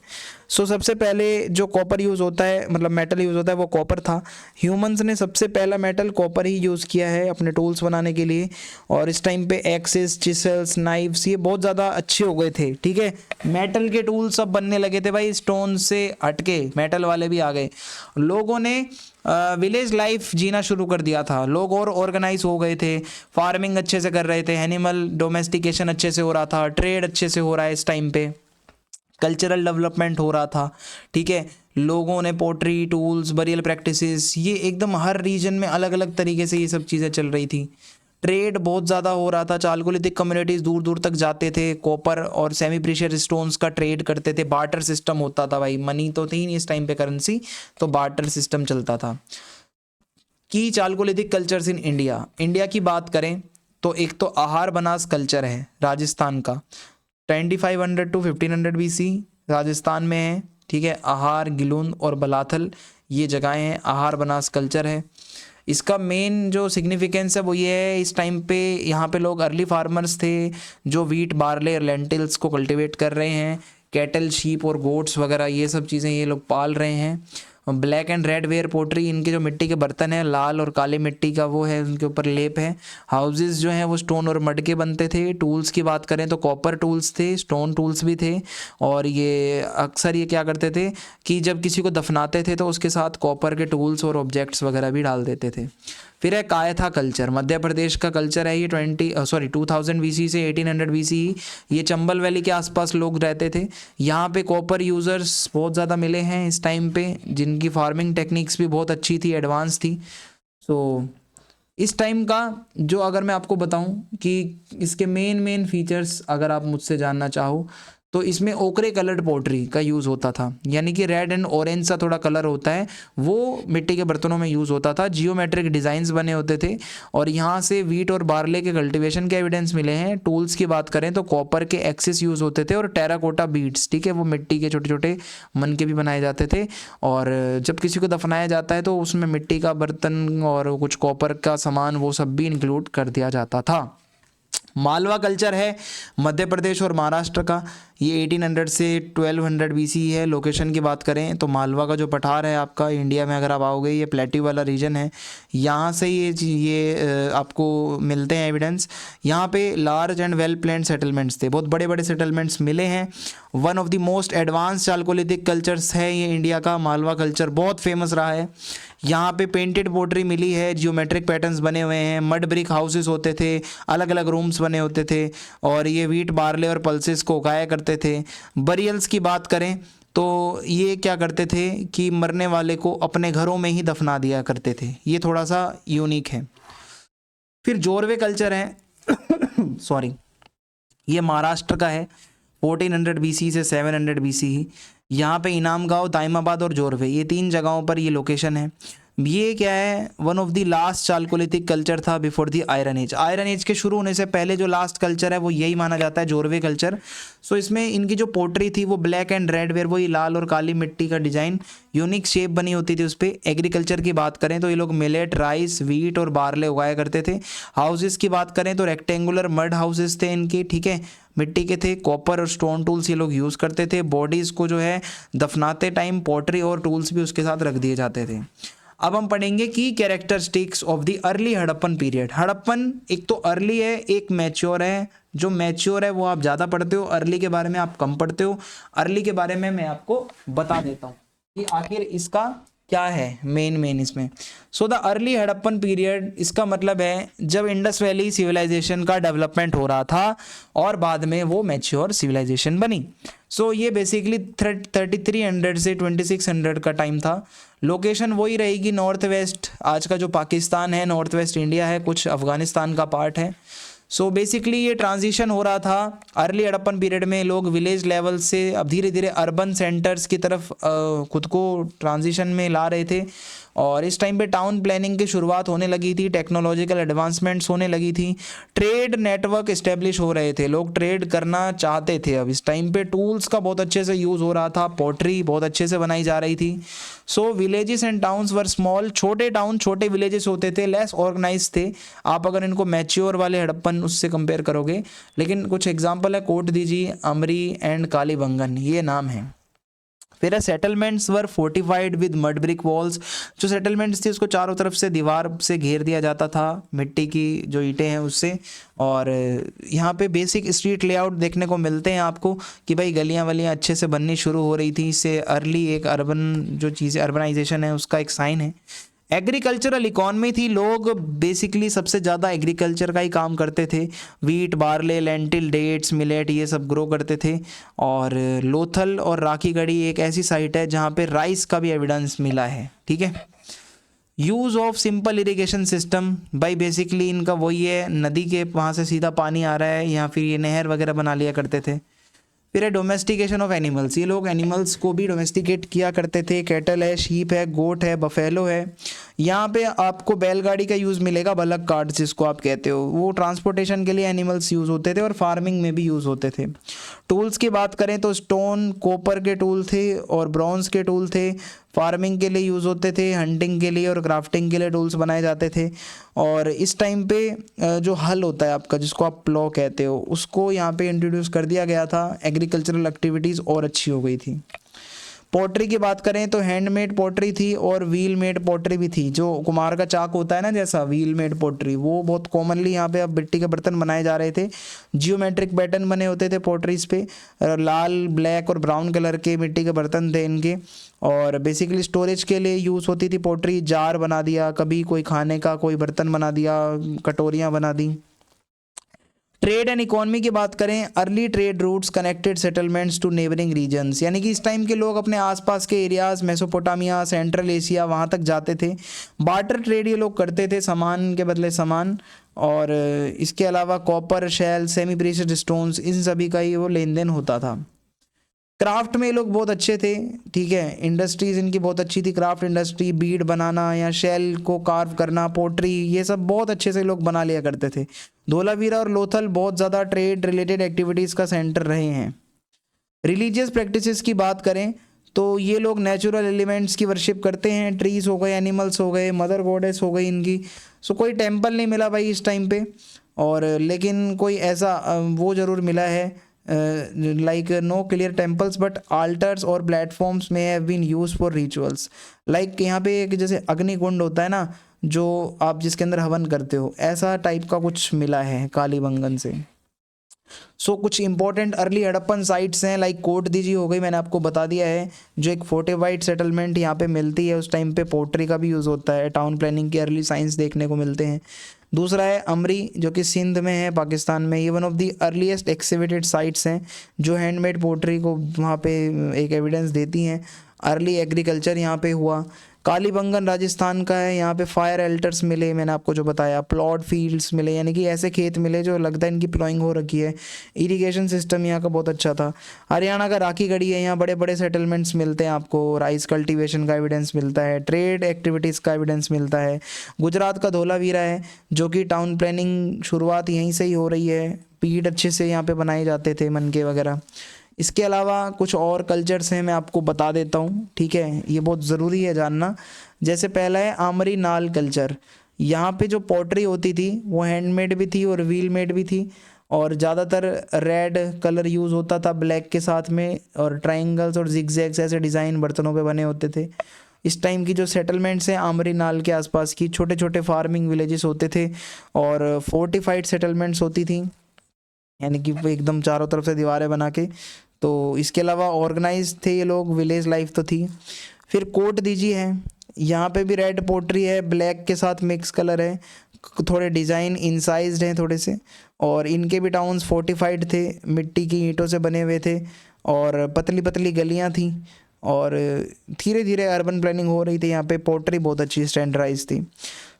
सो सबसे पहले जो कॉपर यूज़ होता है, मतलब मेटल यूज़ होता है, वो कॉपर था। ह्यूमंस ने सबसे पहला मेटल कॉपर ही यूज़ किया है अपने टूल्स बनाने के लिए। और इस टाइम पे एक्सेस, चिसल्स, नाइफ्स ये बहुत ज़्यादा अच्छे हो गए थे। ठीक है, मेटल के टूल्स सब बनने लगे थे भाई, स्टोन से हटके मेटल वाले भी आ गए। लोगों ने विलेज लाइफ जीना शुरू कर दिया था। लोग और ऑर्गेनाइज हो गए थे, फार्मिंग अच्छे से कर रहे थे, एनिमल डोमेस्टिकेशन अच्छे से हो रहा था, ट्रेड अच्छे से हो रहा है इस टाइम पे, कल्चरल डेवलपमेंट हो रहा था। ठीक है, लोगों ने पोट्री, टूल्स, बरियल प्रैक्टिसेस, ये एकदम हर रीजन में अलग अलग तरीके से ये सब चीज़ें चल रही थी। ट्रेड बहुत ज़्यादा हो रहा था, चालकोलिथिक कम्युनिटीज़ दूर दूर तक जाते थे, कॉपर और सेमी प्रीशियस स्टोन्स का ट्रेड करते थे। बार्टर सिस्टम होता था भाई, मनी तो थी नहीं इस टाइम पे करेंसी, तो बार्टर सिस्टम चलता था। की चालकोलिथिक कल्चर्स इन इंडिया, इंडिया की बात करें तो एक तो आहार बनास कल्चर है राजस्थान का, 2500 टू 1500 बीसी राजस्थान में है। ठीक है, आहार, गिलुन और बलाथल ये जगहें हैं, आहार बनास कल्चर है। इसका मेन जो सिग्निफिकेंस है वो ये है, इस टाइम पे यहाँ पे लोग अर्ली फार्मर्स थे जो वीट, बार्ले और लेंटिल्स को कल्टीवेट कर रहे हैं। कैटल, शीप और गोट्स वगैरह ये सब चीज़ें ये लोग पाल रहे हैं। Black and red ware pottery, इनके जो मिट्टी के बर्तन हैं, लाल और काले मिट्टी का वो है, उनके ऊपर लेप है। हाउसेस जो हैं वो स्टोन और मड के बनते थे। टूल्स की बात करें तो कॉपर टूल्स थे, स्टोन टूल्स भी थे। और ये अक्सर ये क्या करते थे कि जब किसी को दफनाते थे तो उसके साथ कॉपर के टूल्स और ऑब्जेक्ट्स वगैरह भी डाल देते थे। फिर है कायथा कल्चर, मध्य प्रदेश का कल्चर है ये। 2000 बीसी से 1800 बीसी, ये चंबल वैली के आसपास लोग रहते थे। यहाँ पे कॉपर यूज़र्स बहुत ज़्यादा मिले हैं इस टाइम पे, जिनकी फार्मिंग टेक्निक्स भी बहुत अच्छी थी, एडवांस थी। सो इस टाइम का जो, अगर मैं आपको बताऊं कि इसके मेन फीचर्स अगर आप मुझसे जानना चाहो तो इसमें ओकरे कलर्ड पोट्री का यूज़ होता था, यानी कि रेड एंड ऑरेंज सा थोड़ा कलर होता है, वो मिट्टी के बर्तनों में यूज़ होता था। जियोमेट्रिक डिज़ाइंस बने होते थे और यहाँ से वीट और बार्ले के कल्टीवेशन के एविडेंस मिले हैं। टूल्स की बात करें तो कॉपर के एक्सेस यूज़ होते थे और टेराकोटा बीड्स, ठीक है, वो मिट्टी के छोटे छोटे मन के भी बनाए जाते थे। और जब किसी को दफनाया जाता है तो उसमें मिट्टी का बर्तन और कुछ कॉपर का सामान वो सब भी इंक्लूड कर दिया जाता था। मालवा कल्चर है मध्य प्रदेश और महाराष्ट्र का, ये 1800 से 1200 बीसी है। लोकेशन की बात करें तो मालवा का जो पठार है आपका, इंडिया में अगर आप आओगे ये प्लेट्यू वाला रीजन है, यहाँ से ये आपको मिलते हैं एविडेंस। यहाँ पे large and well planned settlements थे, बहुत बड़े बड़े सेटलमेंट्स मिले हैं। One of the most advance Chalcolithic cultures है ये इंडिया का, मालवा कल्चर बहुत फेमस रहा है। यहाँ पे पेंटेड पोट्री मिली है, जियोमेट्रिक पैटर्न्स बने हुए हैं, मड ब्रिक हाउसेस होते थे, अलग अलग रूम्स बने होते थे और ये वीट, बार्ले और पल्सेस को उगाया करते थे। बरियल्स की बात करें तो ये क्या करते थे कि मरने वाले को अपने घरों में ही दफना दिया करते थे, ये थोड़ा सा यूनिक है। फिर जोरवे कल्चर है सॉरी, ये महाराष्ट्र का है, 1400 बीसी से 700 बीसी। यहाँ पे इनाम गांव, दाइमाबाद और जोरवे, ये 3 जगहों पर ये लोकेशन है। ये क्या है, one of the last chalcolithic culture था before the iron age. Iron age के शुरू होने से पहले जो लास्ट कल्चर है वो यही माना जाता है, जोरवे कल्चर। सो इसमें इनकी जो पोट्री थी वो ब्लैक एंड रेड वेयर, वही लाल और काली मिट्टी का डिजाइन, यूनिक शेप बनी होती थी उस पर। एग्रीकल्चर की बात करें तो ये लोग मिलेट, राइस, वीट और बार्ले उगाया करते थे। हाउसेस की बात करें तो रेक्टेंगुलर मड हाउसेस थे इनके, ठीक है, मिट्टी के थे। कॉपर और स्टोन टूल्स ये लोग यूज़ करते थे। बॉडीज़ को जो है दफनाते टाइम पोट्री और टूल्स भी उसके साथ रख दिए जाते थे। अब हम पढ़ेंगे की characteristics of the early Harappan period. Harappan एक तो अर्ली है, एक मैच्योर है। जो मैच्योर है वो आप ज़्यादा पढ़ते हो, अर्ली के बारे में आप कम पढ़ते हो। अर्ली के बारे में मैं आपको बता देता हूँ कि आखिर इसका क्या है मेन इसमें। So the early Harappan period, इसका मतलब है जब इंडस वैली सिविलाइजेशन का डेवलपमेंट हो रहा था और बाद में वो मैच्योर सिविलाइजेशन बनी। सो ये बेसिकली 3300 से 2600 का टाइम था। लोकेशन वही रहेगी नॉर्थ वेस्ट, आज का जो पाकिस्तान है, नॉर्थ वेस्ट इंडिया है, कुछ अफगानिस्तान का पार्ट है। सो बेसिकली ये ट्रांजिशन हो रहा था अर्ली हड़प्पन पीरियड में, लोग विलेज लेवल से अब धीरे धीरे अर्बन सेंटर्स की तरफ खुद को ट्रांजिशन में ला रहे थे। और इस टाइम पे टाउन प्लानिंग की शुरुआत होने लगी थी, टेक्नोलॉजिकल एडवांसमेंट्स होने लगी थी, ट्रेड नेटवर्क इस्टेब्लिश हो रहे थे, लोग ट्रेड करना चाहते थे। अब इस टाइम पे टूल्स का बहुत अच्छे से यूज़ हो रहा था, पोट्री बहुत अच्छे से बनाई जा रही थी। So villages and towns were small, छोटे टाउन छोटे विलेजेस होते थे, लेस ऑर्गेनाइज थे। आप अगर इनको मैच्योर वाले हड़प्पन उससे कंपेयर करोगे, लेकिन कुछ एग्जांपल है, कोट दीजिए, अमरी एंड कालीबंगन, ये नाम है। फिर settlements were fortified with mud brick walls, जो सेटलमेंट्स थी उसको चारों तरफ से दीवार से घेर दिया जाता था, मिट्टी की जो ईंटें हैं उससे। और यहाँ पे बेसिक स्ट्रीट लेआउट देखने को मिलते हैं आपको कि भाई गलियाँ वलियाँ अच्छे से बननी शुरू हो रही थी। इससे अर्ली एक अर्बन जो चीज़ें अर्बनाइजेशन है उसका एक साइन है। एग्रीकल्चरल इकॉनमी थी, लोग बेसिकली सबसे ज़्यादा एग्रीकल्चर का ही काम करते थे, wheat, barley, lentil, dates, millet ये सब ग्रो करते थे। और लोथल और राखीगढ़ी एक ऐसी साइट है जहाँ पे राइस का भी एविडेंस मिला है, ठीक है। Use of simple irrigation system, भाई बेसिकली इनका वही है, नदी के वहाँ से सीधा पानी आ रहा है या फिर ये नहर वगैरह बना लिया करते थे। फिर है डोमेस्टिकेशन ऑफ एनिमल्स, ये लोग एनिमल्स को भी डोमेस्टिकेट किया करते थे, कैटल है, शीप है, गोट है, बफेलो है। यहाँ पे आपको बैलगाड़ी का यूज़ मिलेगा, बलक कार्ट जिसको आप कहते हो, वो ट्रांसपोर्टेशन के लिए एनिमल्स यूज़ होते थे और फार्मिंग में भी यूज़ होते थे। टूल्स की बात करें तो स्टोन, कॉपर के टूल थे और ब्रॉन्ज के टूल थे, फार्मिंग के लिए यूज़ होते थे, हंटिंग के लिए और क्राफ्टिंग के लिए टूल्स बनाए जाते थे। और इस टाइम पे जो हल होता है आपका, जिसको आप प्लॉ कहते हो, उसको यहाँ पे इंट्रोड्यूस कर दिया गया था, एग्रीकल्चरल एक्टिविटीज़ और अच्छी हो गई थी। पॉटरी की बात करें तो हैंडमेड पॉटरी थी और व्हील मेड पॉटरी भी थी, जो कुम्हार का चाक होता है ना जैसा, व्हील मेड पॉटरी, वो बहुत कॉमनली यहाँ पे अब मिट्टी के बर्तन बनाए जा रहे थे। जियोमेट्रिक पैटर्न बने होते थे पॉटरीज पे, लाल, ब्लैक और ब्राउन कलर के मिट्टी के बर्तन थे इनके। और बेसिकली स्टोरेज के लिए यूज़ होती थी पॉटरी, जार बना दिया, कभी कोई खाने का कोई बर्तन बना दिया, कटोरियाँ बना दी। ट्रेड एंड इकोनॉमी की बात करें, early trade routes connected settlements to neighbouring regions, यानी कि इस टाइम के लोग अपने आसपास के एरियाज, मेसोपोटामिया, सेंट्रल एशिया, वहाँ तक जाते थे। बार्टर ट्रेड ये लोग करते थे, सामान के बदले सामान। और इसके अलावा copper, shell, semi precious stones, इन सभी का ही वो लेन देन होता था। क्राफ्ट में ये लोग बहुत अच्छे थे, ठीक है, इंडस्ट्रीज इनकी बहुत अच्छी थी, क्राफ्ट इंडस्ट्री, बीड बनाना या शेल को कार्व करना, पोट्री, ये सब बहुत अच्छे से लोग बना लिया करते थे। धोलावीरा और लोथल बहुत ज़्यादा ट्रेड रिलेटेड एक्टिविटीज़ का सेंटर रहे हैं। रिलीजियस प्रैक्टिसेस की बात करें तो ये लोग नेचुरल एलिमेंट्स की वर्शिप करते हैं, ट्रीज हो गए, एनिमल्स हो गए, मदर गॉडेस हो गई इनकी। सो कोई टेम्पल नहीं मिला भाई इस टाइम पे, और लेकिन कोई ऐसा वो ज़रूर मिला है, like no clear temples but altars or platforms may have been used for rituals, like यहाँ पे एक जैसे अग्निकुंड होता है ना, जो आप जिसके अंदर हवन करते हो, ऐसा टाइप का कुछ मिला है कालीबंगन से। सो कुछ इंपॉर्टेंट अर्ली हड़प्पन साइट्स हैं, लाइक कोट दीजी हो गई, मैंने आपको बता दिया है, जो एक फोर्टिफाइड सेटलमेंट यहाँ पे मिलती है। उस टाइम पे पोट्री का भी यूज़ होता है, टाउन प्लानिंग के अर्ली साइंस देखने को मिलते हैं। दूसरा है अमरी, जो कि सिंध में है, पाकिस्तान में। ये one of the earliest exhibited sites हैं जो हैंडमेड पोट्री को वहाँ पे एक एविडेंस देती हैं। अर्ली एग्रीकल्चर यहाँ पे हुआ। कालीबंगन राजस्थान का है, यहाँ पे फायर एल्टर्स मिले, मैंने आपको जो बताया, प्लॉट फील्ड्स मिले, यानी कि ऐसे खेत मिले जो लगता है इनकी प्लॉइंग हो रखी है। इरिगेशन सिस्टम यहाँ का बहुत अच्छा था। हरियाणा का राखीगढ़ी है, यहाँ बड़े बड़े सेटलमेंट्स मिलते हैं आपको, राइस कल्टीवेशन का एविडेंस मिलता है, ट्रेड एक्टिविटीज़ का एविडेंस मिलता है। गुजरात का धोलावीरा है, जो कि टाउन प्लानिंग शुरुआत यहीं से ही हो रही है, पीठ अच्छे से यहाँ पे बनाए जाते थे, मनके वगैरह। इसके अलावा कुछ और कल्चर्स हैं, मैं आपको बता देता हूँ, ठीक है, ये बहुत ज़रूरी है जानना। जैसे पहला है आमरी नाल कल्चर। यहाँ पे जो पॉटरी होती थी वो हैंडमेड भी थी और व्हील मेड भी थी, और ज़्यादातर रेड कलर यूज़ होता था ब्लैक के साथ में, और ट्राइंगल्स और जिगजैग्स ऐसे डिज़ाइन बर्तनों पे बने होते थे। इस टाइम की जो सेटलमेंट्स हैं आमरी नाल के आसपास की, छोटे छोटे फार्मिंग विलेजेस होते थे और फोर्टिफाइड सेटलमेंट्स होती थी, यानी कि वो एकदम चारों तरफ से दीवारें बना के। तो इसके अलावा ऑर्गेनाइज थे ये लोग, विलेज लाइफ तो थी। फिर कोट दीजिए है, यहाँ पे भी रेड पोट्री है, ब्लैक के साथ मिक्स कलर है, थोड़े डिज़ाइन इंसाइज्ड हैं थोड़े से, और इनके भी टाउन्स फोर्टिफाइड थे, मिट्टी की ईंटों से बने हुए थे, और पतली पतली गलियाँ थी, और धीरे धीरे अर्बन प्लानिंग हो रही थी। यहाँ पे पोट्री बहुत अच्छी स्टैंडर्डाइज थी।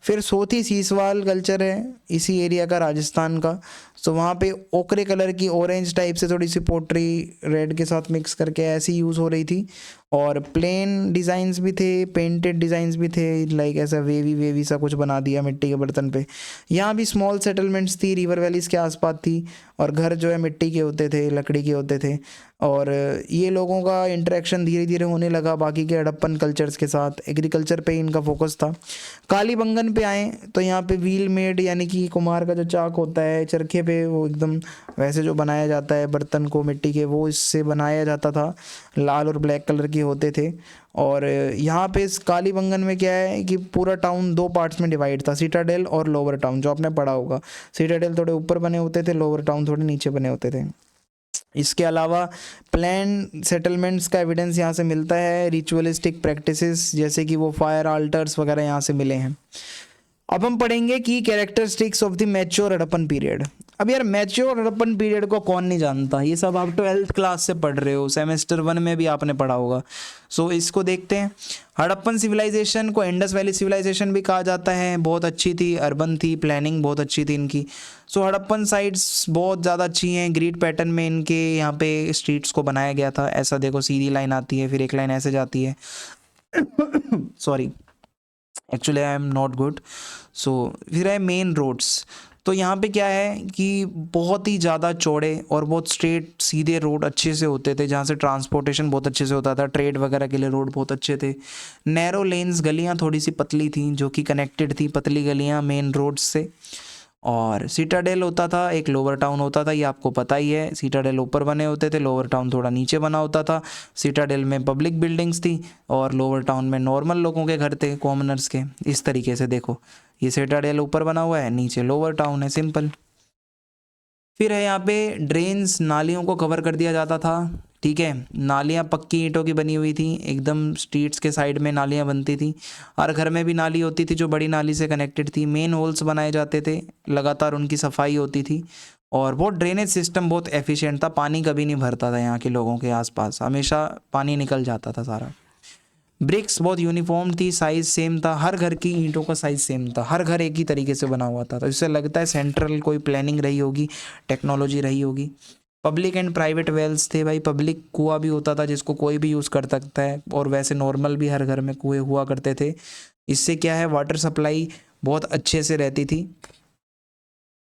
फिर सोथी सीसवाल कल्चर है इसी एरिया का, राजस्थान का। तो वहाँ पे ओकरे कलर की ऑरेंज टाइप से थोड़ी सी पोट्री रेड के साथ मिक्स करके ऐसी यूज़ हो रही थी। और प्लेन डिज़ाइंस भी थे, पेंटेड डिज़ाइंस भी थे, लाइक ऐसा वेवी वेवी सा कुछ बना दिया मिट्टी के बर्तन पे। यहाँ भी स्मॉल सेटलमेंट्स थी, रिवर वैलीज़ के आसपास थी, और घर जो है मिट्टी के होते थे, लकड़ी के होते थे। और ये लोगों का इंटरेक्शन धीरे धीरे होने लगा बाकी के हड़प्पन कल्चर्स के साथ। एग्रीकल्चर पे ही इनका फोकस था। कालीबंगन पे आए तो यहाँ पे व्हील मेड यानी कि कुम्हार का जो चाक होता है चरखे पे, वो एकदम वैसे जो बनाया जाता है बर्तन को मिट्टी के, वो इससे बनाया जाता था, लाल और ब्लैक कलर के होते थे। और यहाँ पे इस कालीबंगन में क्या है कि पूरा टाउन दो पार्ट्स में डिवाइड था, सिटाडेल और लोअर टाउन, जो आपने पढ़ा होगा। सिटाडेल थोड़े ऊपर बने होते थे, लोअर टाउन थोड़े नीचे बने होते थे। इसके अलावा प्लान सेटलमेंट्स का एविडेंस यहाँ से मिलता है, रिचुअलिस्टिक प्रैक्टिसेस जैसे कि वो फायर आल्टर्स वगैरह यहाँ से मिले हैं। अब हम पढ़ेंगे कि characteristics of the mature Harappan period. अब यार मैच्योर हड़प्पन पीरियड को कौन नहीं जानता, ये सब आप 12th क्लास से पढ़ रहे हो, सेमेस्टर 1 में भी आपने पढ़ा होगा। सो इसको देखते हैं। हड़प्पन सिविलाइजेशन को इंडस वैली सिविलाइजेशन भी कहा जाता है। बहुत अच्छी थी, अर्बन थी, प्लानिंग बहुत अच्छी थी इनकी। सो हड़प्पन साइट्स बहुत ज़्यादा अच्छी हैं। ग्रिड पैटर्न में इनके यहाँ पे स्ट्रीट्स को बनाया गया था। ऐसा देखो, सीधी लाइन आती है, फिर एक लाइन ऐसे जाती है। Sorry, actually I am not good. So फिर है मेन रोड्स। तो यहाँ पे क्या है कि बहुत ही ज़्यादा चौड़े और बहुत स्ट्रेट सीधे रोड अच्छे से होते थे, जहाँ से ट्रांसपोर्टेशन बहुत अच्छे से होता था, ट्रेड वगैरह के लिए रोड बहुत अच्छे थे। नैरो लेन्स, गलियाँ थोड़ी सी पतली थी जो कि कनेक्टेड थी, पतली गलियाँ मेन रोड्स से। और सिटाडेल होता था, एक लोअर टाउन होता था, ये आपको पता ही है। सिटाडेल ऊपर बने होते थे, लोअर टाउन थोड़ा नीचे बना होता था। सिटाडेल में पब्लिक बिल्डिंग्स थी और लोअर टाउन में नॉर्मल लोगों के घर थे, कॉमनर्स के। इस तरीके से देखो, ये सिटाडेल ऊपर बना हुआ है, नीचे लोअर टाउन है, सिंपल। फिर है यहाँ पे ड्रेन्स, नालियों को कवर कर दिया जाता था। ठीक है, नालियाँ पक्की ईंटों की बनी हुई थी, एकदम स्ट्रीट्स के साइड में नालियाँ बनती थी। हर घर में भी नाली होती थी जो बड़ी नाली से कनेक्टेड थी। मेन होल्स बनाए जाते थे, लगातार उनकी सफाई होती थी। और बहुत ड्रेनेज सिस्टम बहुत एफिशिएंट था, पानी कभी नहीं भरता था यहाँ के लोगों के आसपास, हमेशा पानी निकल जाता था सारा। ब्रिक्स बहुत यूनिफॉर्म थी, साइज़ सेम था, हर घर की ईंटों का साइज़ सेम था, हर घर एक ही तरीके से बना हुआ था। तो इससे लगता है सेंट्रल कोई प्लानिंग रही होगी, टेक्नोलॉजी रही होगी। पब्लिक एंड प्राइवेट वेल्स थे भाई, पब्लिक कुआं भी होता था जिसको कोई भी यूज़ कर सकता है, और वैसे नॉर्मल भी हर घर में कुएं हुआ करते थे। इससे क्या है, वाटर सप्लाई बहुत अच्छे से रहती थी।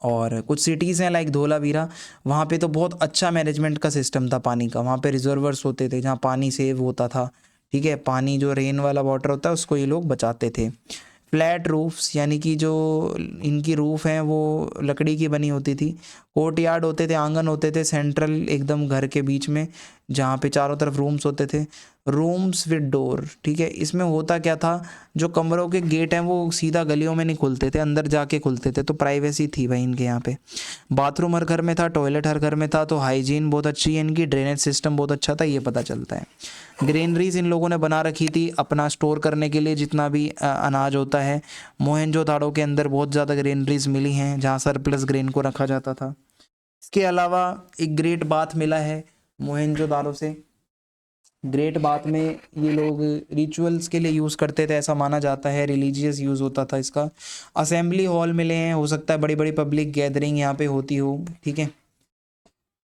और कुछ सिटीज़ हैं लाइक धोलावीरा, वहाँ पे तो बहुत अच्छा मैनेजमेंट का सिस्टम था पानी का। वहाँ पे रिजर्वर्स होते थे जहाँ पानी सेव होता था। ठीक है, पानी जो रेन वाला वाटर होता है उसको ये लोग बचाते थे। फ्लैट रूफ्स यानी कि जो इनकी रूफ़ हैं वो लकड़ी की बनी होती थी। कोर्टयार्ड होते थे, आंगन होते थे सेंट्रल एकदम घर के बीच में, जहाँ पे चारों तरफ रूम्स होते थे। रूम्स विद डोर, ठीक है। इसमें होता क्या था, जो कमरों के गेट हैं वो सीधा गलियों में नहीं खुलते थे, अंदर जाके खुलते थे, तो प्राइवेसी थी भाई इनके यहाँ पे। बाथरूम हर घर में था, टॉयलेट हर घर में था, तो हाइजीन बहुत अच्छी है इनकी, ड्रेनेज सिस्टम बहुत अच्छा था, ये पता चलता है। ग्रेनरीज इन लोगों ने बना रखी थी अपना स्टोर करने के लिए जितना भी अनाज होता है। मोहनजोदाड़ो के अंदर बहुत ज़्यादा ग्रेनरीज मिली हैं जहाँ सरप्लस ग्रेन को रखा जाता था। इसके अलावा एक ग्रेट बाथ मिला है मोहनजोदाड़ो से। ग्रेट बाथ में ये लोग रिचुअल्स के लिए यूज़ करते थे, ऐसा माना जाता है, रिलीजियस यूज़ होता था इसका। असेंबली हॉल मिले हैं, हो सकता है बड़ी बड़ी पब्लिक गैदरिंग यहाँ पे होती हो। ठीक है,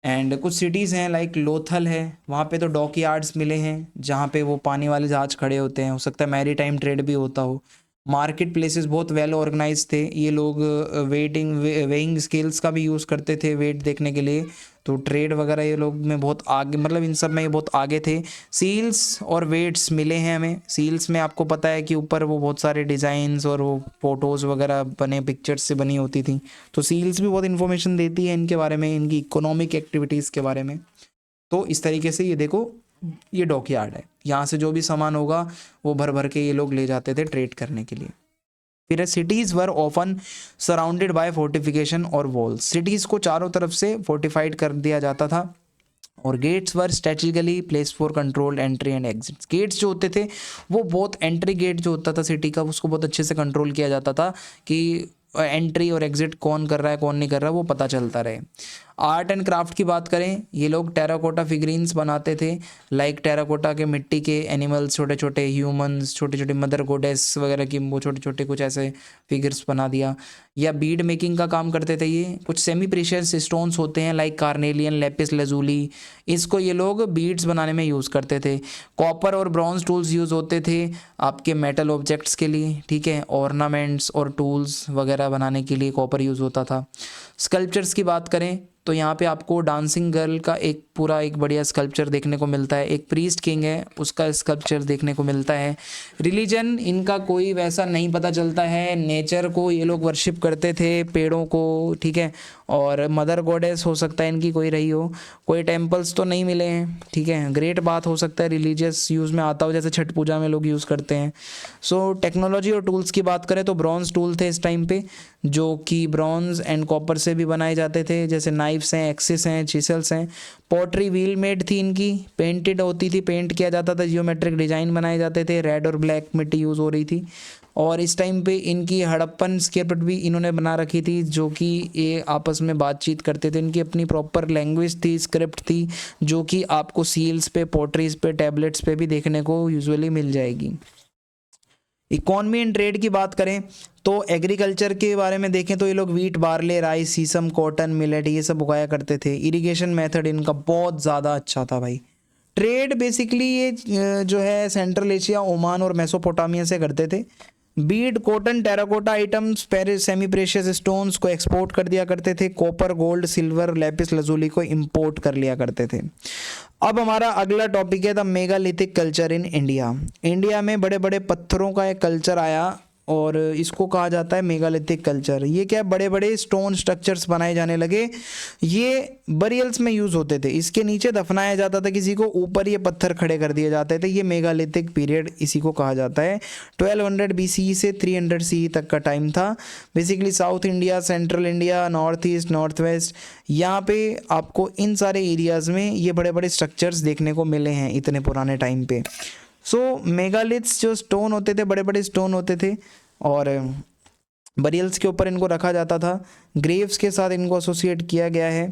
एंड कुछ सिटीज़ हैं लाइक लोथल है, वहाँ पे तो डॉक यार्ड्स मिले हैं जहाँ पे वो पानी वाले जहाज खड़े होते हैं, हो सकता है मैरी टाइम ट्रेड भी होता हो। मार्केट प्लेसेस बहुत वेल ऑर्गेनाइज थे, ये लोग वेइंग स्केल्स का भी यूज़ करते थे वेट देखने के लिए, तो ट्रेड वगैरह ये लोग में बहुत आगे, मतलब इन सब में ये बहुत आगे थे। सील्स और वेट्स मिले हैं हमें। सील्स में आपको पता है कि ऊपर वो बहुत सारे डिज़ाइंस और वो फ़ोटोज़ वगैरह बने, पिक्चर्स से बनी होती थी, तो सील्स भी बहुत इन्फॉर्मेशन देती है इनके बारे में, इनकी इकोनॉमिक एक्टिविटीज़ के बारे में। तो इस तरीके से ये देखो, ये डॉकयार्ड है, यहाँ से जो भी सामान होगा वो भर भर के ये लोग ले जाते थे ट्रेड करने के लिए। फिर cities were often surrounded by fortification और वॉल्स, सिटीज़ को चारों तरफ से फोर्टिफाइड कर दिया जाता था। और gates were strategically place for control entry and exit, gates जो होते थे वो बहुत, एंट्री गेट जो होता था सिटी का उसको बहुत अच्छे से कंट्रोल किया जाता था कि एंट्री और एग्जिट कौन कर रहा है कौन नहीं कर रहा है वो पता चलता रहे। आर्ट एंड क्राफ्ट की बात करें, ये लोग टेराकोटा फिगरीन्स बनाते थे, लाइक टेराकोटा के मिट्टी के एनिमल्स, छोटे छोटे ह्यूमंस, छोटे छोटे मदर गोडेस वगैरह की वो छोटे छोटे कुछ ऐसे फिगर्स बना दिया। या बीड मेकिंग का काम करते थे ये। कुछ सेमी प्रीशियस स्टोन्स होते हैं लाइक कार्नेलियन, लेपिस लजूली, इसको ये लोग बीड्स बनाने में यूज़ करते थे। कॉपर और ब्रॉन्ज टूल्स यूज़ होते थे आपके मेटल ऑब्जेक्ट्स के लिए, ठीक है। ऑर्नामेंट्स और टूल्स वगैरह बनाने के लिए कॉपर यूज़ होता था। स्कल्पचर्स की बात करें तो यहाँ पे आपको डांसिंग गर्ल का एक पूरा एक बढ़िया स्कल्पचर देखने को मिलता है। एक प्रीस्ट किंग है, उसका स्कल्पचर देखने को मिलता है। रिलीजन इनका कोई वैसा नहीं पता चलता है। नेचर को ये लोग वर्शिप करते थे, पेड़ों को, ठीक है। और मदर गॉडेस हो सकता है इनकी कोई रही हो। कोई टेम्पल्स तो नहीं मिले हैं, ठीक है। ग्रेट बात हो सकता है रिलीजियस यूज़ में आता हो, जैसे छठ पूजा में लोग यूज़ करते हैं। सो टेक्नोलॉजी और टूल्स की बात करें तो ब्रॉन्ज टूल थे इस टाइम पे, जो कि ब्रॉन्ज एंड कॉपर से भी बनाए जाते थे, जैसे नाइफ्स हैं, एक्सिस हैं, चिसल्स हैं। पॉटरी व्हील मेड थी इनकी, पेंटेड होती थी, पेंट किया जाता था, जियोमेट्रिक डिज़ाइन बनाए जाते थे। रेड और ब्लैक मिट्टी यूज़ हो रही थी। और इस टाइम पे इनकी हड़प्पन स्क्रिप्ट भी इन्होंने बना रखी थी, जो कि ये आपस में बातचीत करते थे। इनकी अपनी प्रॉपर लैंग्वेज थी, स्क्रिप्ट थी, जो कि आपको सील्स पे, पॉटरीज पे, टैबलेट्स पे भी देखने को यूजुअली मिल जाएगी। इकॉनमी एंड ट्रेड की बात करें तो एग्रीकल्चर के बारे में देखें तो ये लोग वीट, बार्ले, राइस, सीसम, कॉटन, मिलेट ये सब उगाया करते थे। इरिगेशन मेथड इनका बहुत ज़्यादा अच्छा था भाई। ट्रेड बेसिकली ये जो है सेंट्रल एशिया, ओमान और मेसोपोटामिया से करते थे। Beed, cotton, terracotta items, Paris semi precious stones को एक्सपोर्ट कर दिया करते थे। Copper, gold, silver, lapis lazuli को इंपोर्ट कर लिया करते थे। अब हमारा अगला टॉपिक है the megalithic culture in India. India में बड़े बड़े पत्थरों का एक कल्चर आया और इसको कहा जाता है मेगालिथिक कल्चर। ये क्या, बड़े बड़े स्टोन स्ट्रक्चर्स बनाए जाने लगे। ये बरियल्स में यूज़ होते थे, इसके नीचे दफनाया जाता था किसी को, ऊपर ये पत्थर खड़े कर दिए जाते थे। ये मेगालिथिक पीरियड इसी को कहा जाता है। 1200 BCE से 300 CE तक का टाइम था। Basically south India, central India, north east, north west, यहाँ पे आपको इन सारे एरियाज़ में ये बड़े बड़े स्ट्रक्चर्स देखने को मिले हैं इतने पुराने टाइम पे। सो मेगालिथ्स जो स्टोन होते थे, बड़े बड़े स्टोन होते थे और बरियल्स के ऊपर इनको रखा जाता था। ग्रेव्स के साथ इनको एसोसिएट किया गया है।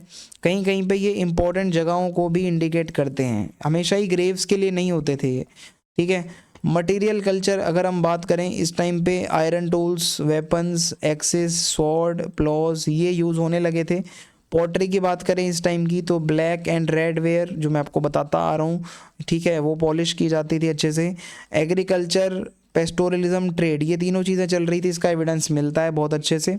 कहीं कहीं पे ये इंपॉर्टेंट जगहों को भी इंडिकेट करते हैं, हमेशा ही ग्रेव्स के लिए नहीं होते थे ये, ठीक है। मटेरियल कल्चर अगर हम बात करें इस टाइम पे iron tools, weapons, axis, sword, applause ये यूज़ होने लगे थे। पॉटरी की बात करें इस टाइम की तो ब्लैक एंड रेड वेयर जो मैं आपको बताता आ रहा हूँ, ठीक है, वो पॉलिश की जाती थी अच्छे से। एग्रीकल्चर, पेस्टोरलिज्म, ट्रेड, ये तीनों चीज़ें चल रही थी, इसका एविडेंस मिलता है बहुत अच्छे से।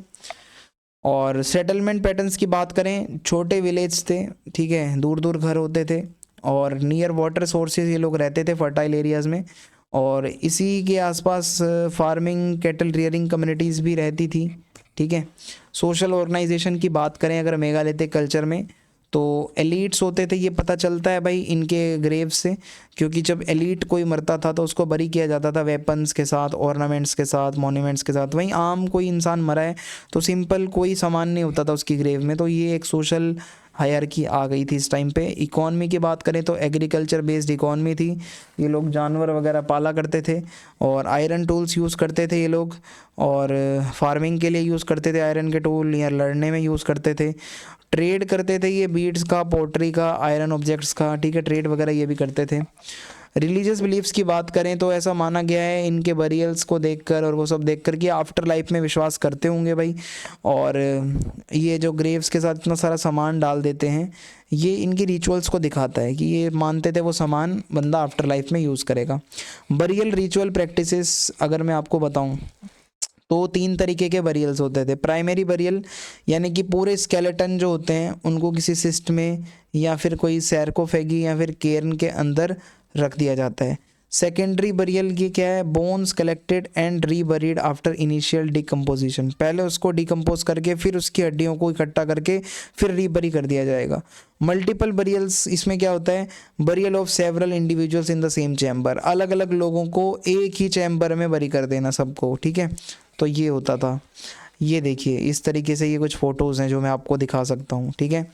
और सेटलमेंट पैटर्न्स की बात करें, छोटे विलेज थे, ठीक है, दूर दूर घर होते थे और नियर वाटर सोर्सेज ये लोग रहते थे फर्टाइल एरियाज़ में। और इसी के आसपास फार्मिंग, कैटल रियरिंग कम्युनिटीज़ भी रहती थी, ठीक है। सोशल ऑर्गेनाइजेशन की बात करें अगर मेगालिथिक कल्चर में तो एलिट्स होते थे, ये पता चलता है भाई इनके ग्रेव से, क्योंकि जब एलिट कोई मरता था तो उसको बरी किया जाता था वेपन्स के साथ, ऑर्नामेंट्स के साथ, मॉन्यूमेंट्स के साथ। वहीं आम कोई इंसान मरा है तो सिंपल कोई सामान नहीं होता था उसकी ग्रेव में। तो ये एक सोशल हायरार्की आ गई थी इस टाइम पे। इकॉनमी की बात करें तो एग्रीकल्चर बेस्ड इकॉनमी थी, ये लोग जानवर वगैरह पाला करते थे और आयरन टूल्स यूज़ करते थे ये लोग, और फार्मिंग के लिए यूज़ करते थे आयरन के टूल, या लड़ने में यूज़ करते थे। ट्रेड करते थे ये बीड्स का, पोट्री का, आयरन ऑब्जेक्ट्स का, ठीक है, ट्रेड वगैरह ये भी करते थे। रिलीजियस बिलीफ्स की बात करें तो ऐसा माना गया है इनके बरियल्स को देखकर और वो सब देखकर कि आफ्टर लाइफ में विश्वास करते होंगे भाई। और ये जो ग्रेव्स के साथ इतना सारा सामान डाल देते हैं, ये इनकी रिचुअल्स को दिखाता है कि ये मानते थे वो सामान बंदा आफ्टर लाइफ में यूज़ करेगा। बरियल रिचुअल प्रैक्टिसेस अगर मैं आपको बताऊँ तो 3 तरीके के बरियल्स होते थे। प्राइमरी बरियल यानी कि पूरे स्केलेटन जो होते हैं उनको किसी सिस्ट में या फिर कोई सैरकोफेगी या फिर केर्न के अंदर रख दिया जाता है। सेकेंडरी बरियल ये क्या है, bones collected and reburied after initial decomposition, पहले उसको डिकम्पोज करके फिर उसकी हड्डियों को इकट्ठा करके फिर रीबरी कर दिया जाएगा। मल्टीपल बरियल्स, इसमें क्या होता है, burial of several individuals in the same chamber, अलग अलग लोगों को एक ही चैम्बर में बरी कर देना सबको, ठीक है। तो ये होता था। ये देखिए इस तरीके से ये कुछ फ़ोटोज़ हैं जो मैं आपको दिखा सकता हूँ, ठीक है।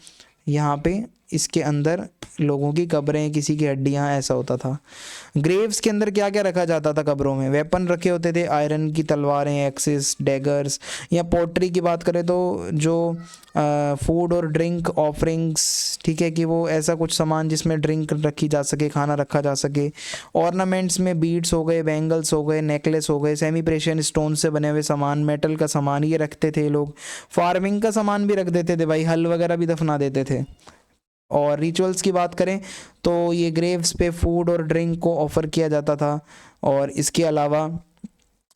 यहाँ पे इसके अंदर लोगों की कब्रें, किसी की हड्डियाँ, ऐसा होता था। ग्रेव्स के अंदर क्या क्या रखा जाता था कब्रों में? वेपन रखे होते थे, आयरन की तलवारें, एक्सिस, डैगर्स। या पोट्री की बात करें तो जो फूड और ड्रिंक ऑफरिंग्स, ठीक है, कि वो ऐसा कुछ सामान जिसमें ड्रिंक रखी जा सके, खाना रखा जा सके। ऑर्नामेंट्स में बीड्स हो गए, बैंगल्स हो गए, नेकलेस हो गए, सेमी प्रेशियस स्टोन से बने हुए सामान, मेटल का सामान, ये रखते थे लोग। फार्मिंग का सामान भी रख देते थे भाई, हल वगैरह भी दफना देते थे। और रिचुअल्स की बात करें तो ये ग्रेव्स पे फूड और ड्रिंक को ऑफर किया जाता था। और इसके अलावा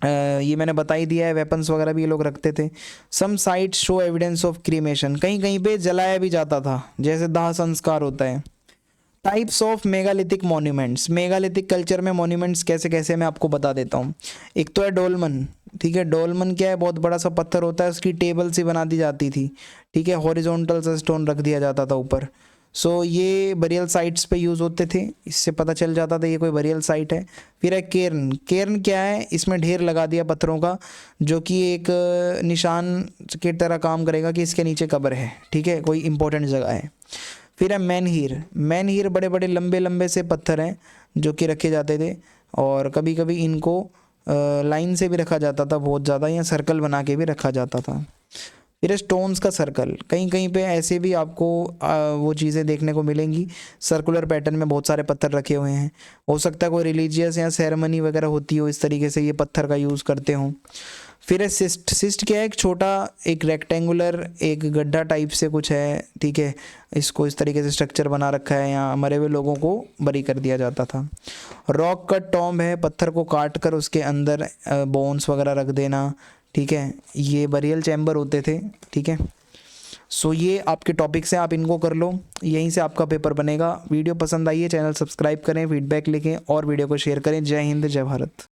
ये मैंने बता ही दिया है, वेपन्स वगैरह भी ये लोग रखते थे। Some sites show evidence of cremation, कहीं कहीं पे जलाया भी जाता था, जैसे दाह संस्कार होता है। Types of megalithic monuments, megalithic culture में मॉन्यूमेंट्स कैसे कैसे मैं आपको बता देता हूँ। एक तो है डोलमन, ठीक है। डोलमन क्या है? बहुत बड़ा सा पत्थर होता है, उसकी टेबल सी बना दी जाती थी, ठीक है, हॉरिजॉन्टल सा स्टोन रख दिया जाता था ऊपर। सो ये बरियल साइट्स पे यूज़ होते थे, इससे पता चल जाता था ये कोई बरियल साइट है। फिर है केर्न। केर्न क्या है? इसमें ढेर लगा दिया पत्थरों का, जो कि एक निशान की तरह काम करेगा कि इसके नीचे कब्र है, ठीक है, कोई इंपॉर्टेंट जगह है। फिर है मैनहीर। मैनहीर बड़े बड़े लंबे लंबे से पत्थर हैं जो कि रखे जाते थे, और कभी कभी इनको लाइन से भी रखा जाता था बहुत ज़्यादा, या सर्कल बना के भी रखा जाता था। फिर स्टोन्स का सर्कल, कहीं कहीं पे ऐसे भी आपको वो चीज़ें देखने को मिलेंगी, सर्कुलर पैटर्न में बहुत सारे पत्थर रखे हुए हैं। हो सकता है कोई रिलीजियस या सेरेमनी वगैरह होती हो, इस तरीके से ये पत्थर का यूज़ करते हों। फिर है सिस्ट। सिस्ट क्या है? एक छोटा, एक रेक्टेंगुलर, एक गड्ढा टाइप से कुछ है, ठीक है, इसको इस तरीके से स्ट्रक्चर बना रखा है, यहाँ मरे हुए लोगों को बरी कर दिया जाता था। रॉक कट टॉम्ब है, पत्थर को काट कर उसके अंदर बोन्स वगैरह रख देना, ठीक है, ये बरियल चैम्बर होते थे, ठीक है। सो ये आपके टॉपिक्स हैं, आप इनको कर लो, यहीं से आपका पेपर बनेगा। वीडियो पसंद आई है, चैनल सब्सक्राइब करें, फीडबैक लिखें और वीडियो को शेयर करें। जय हिंद, जय भारत।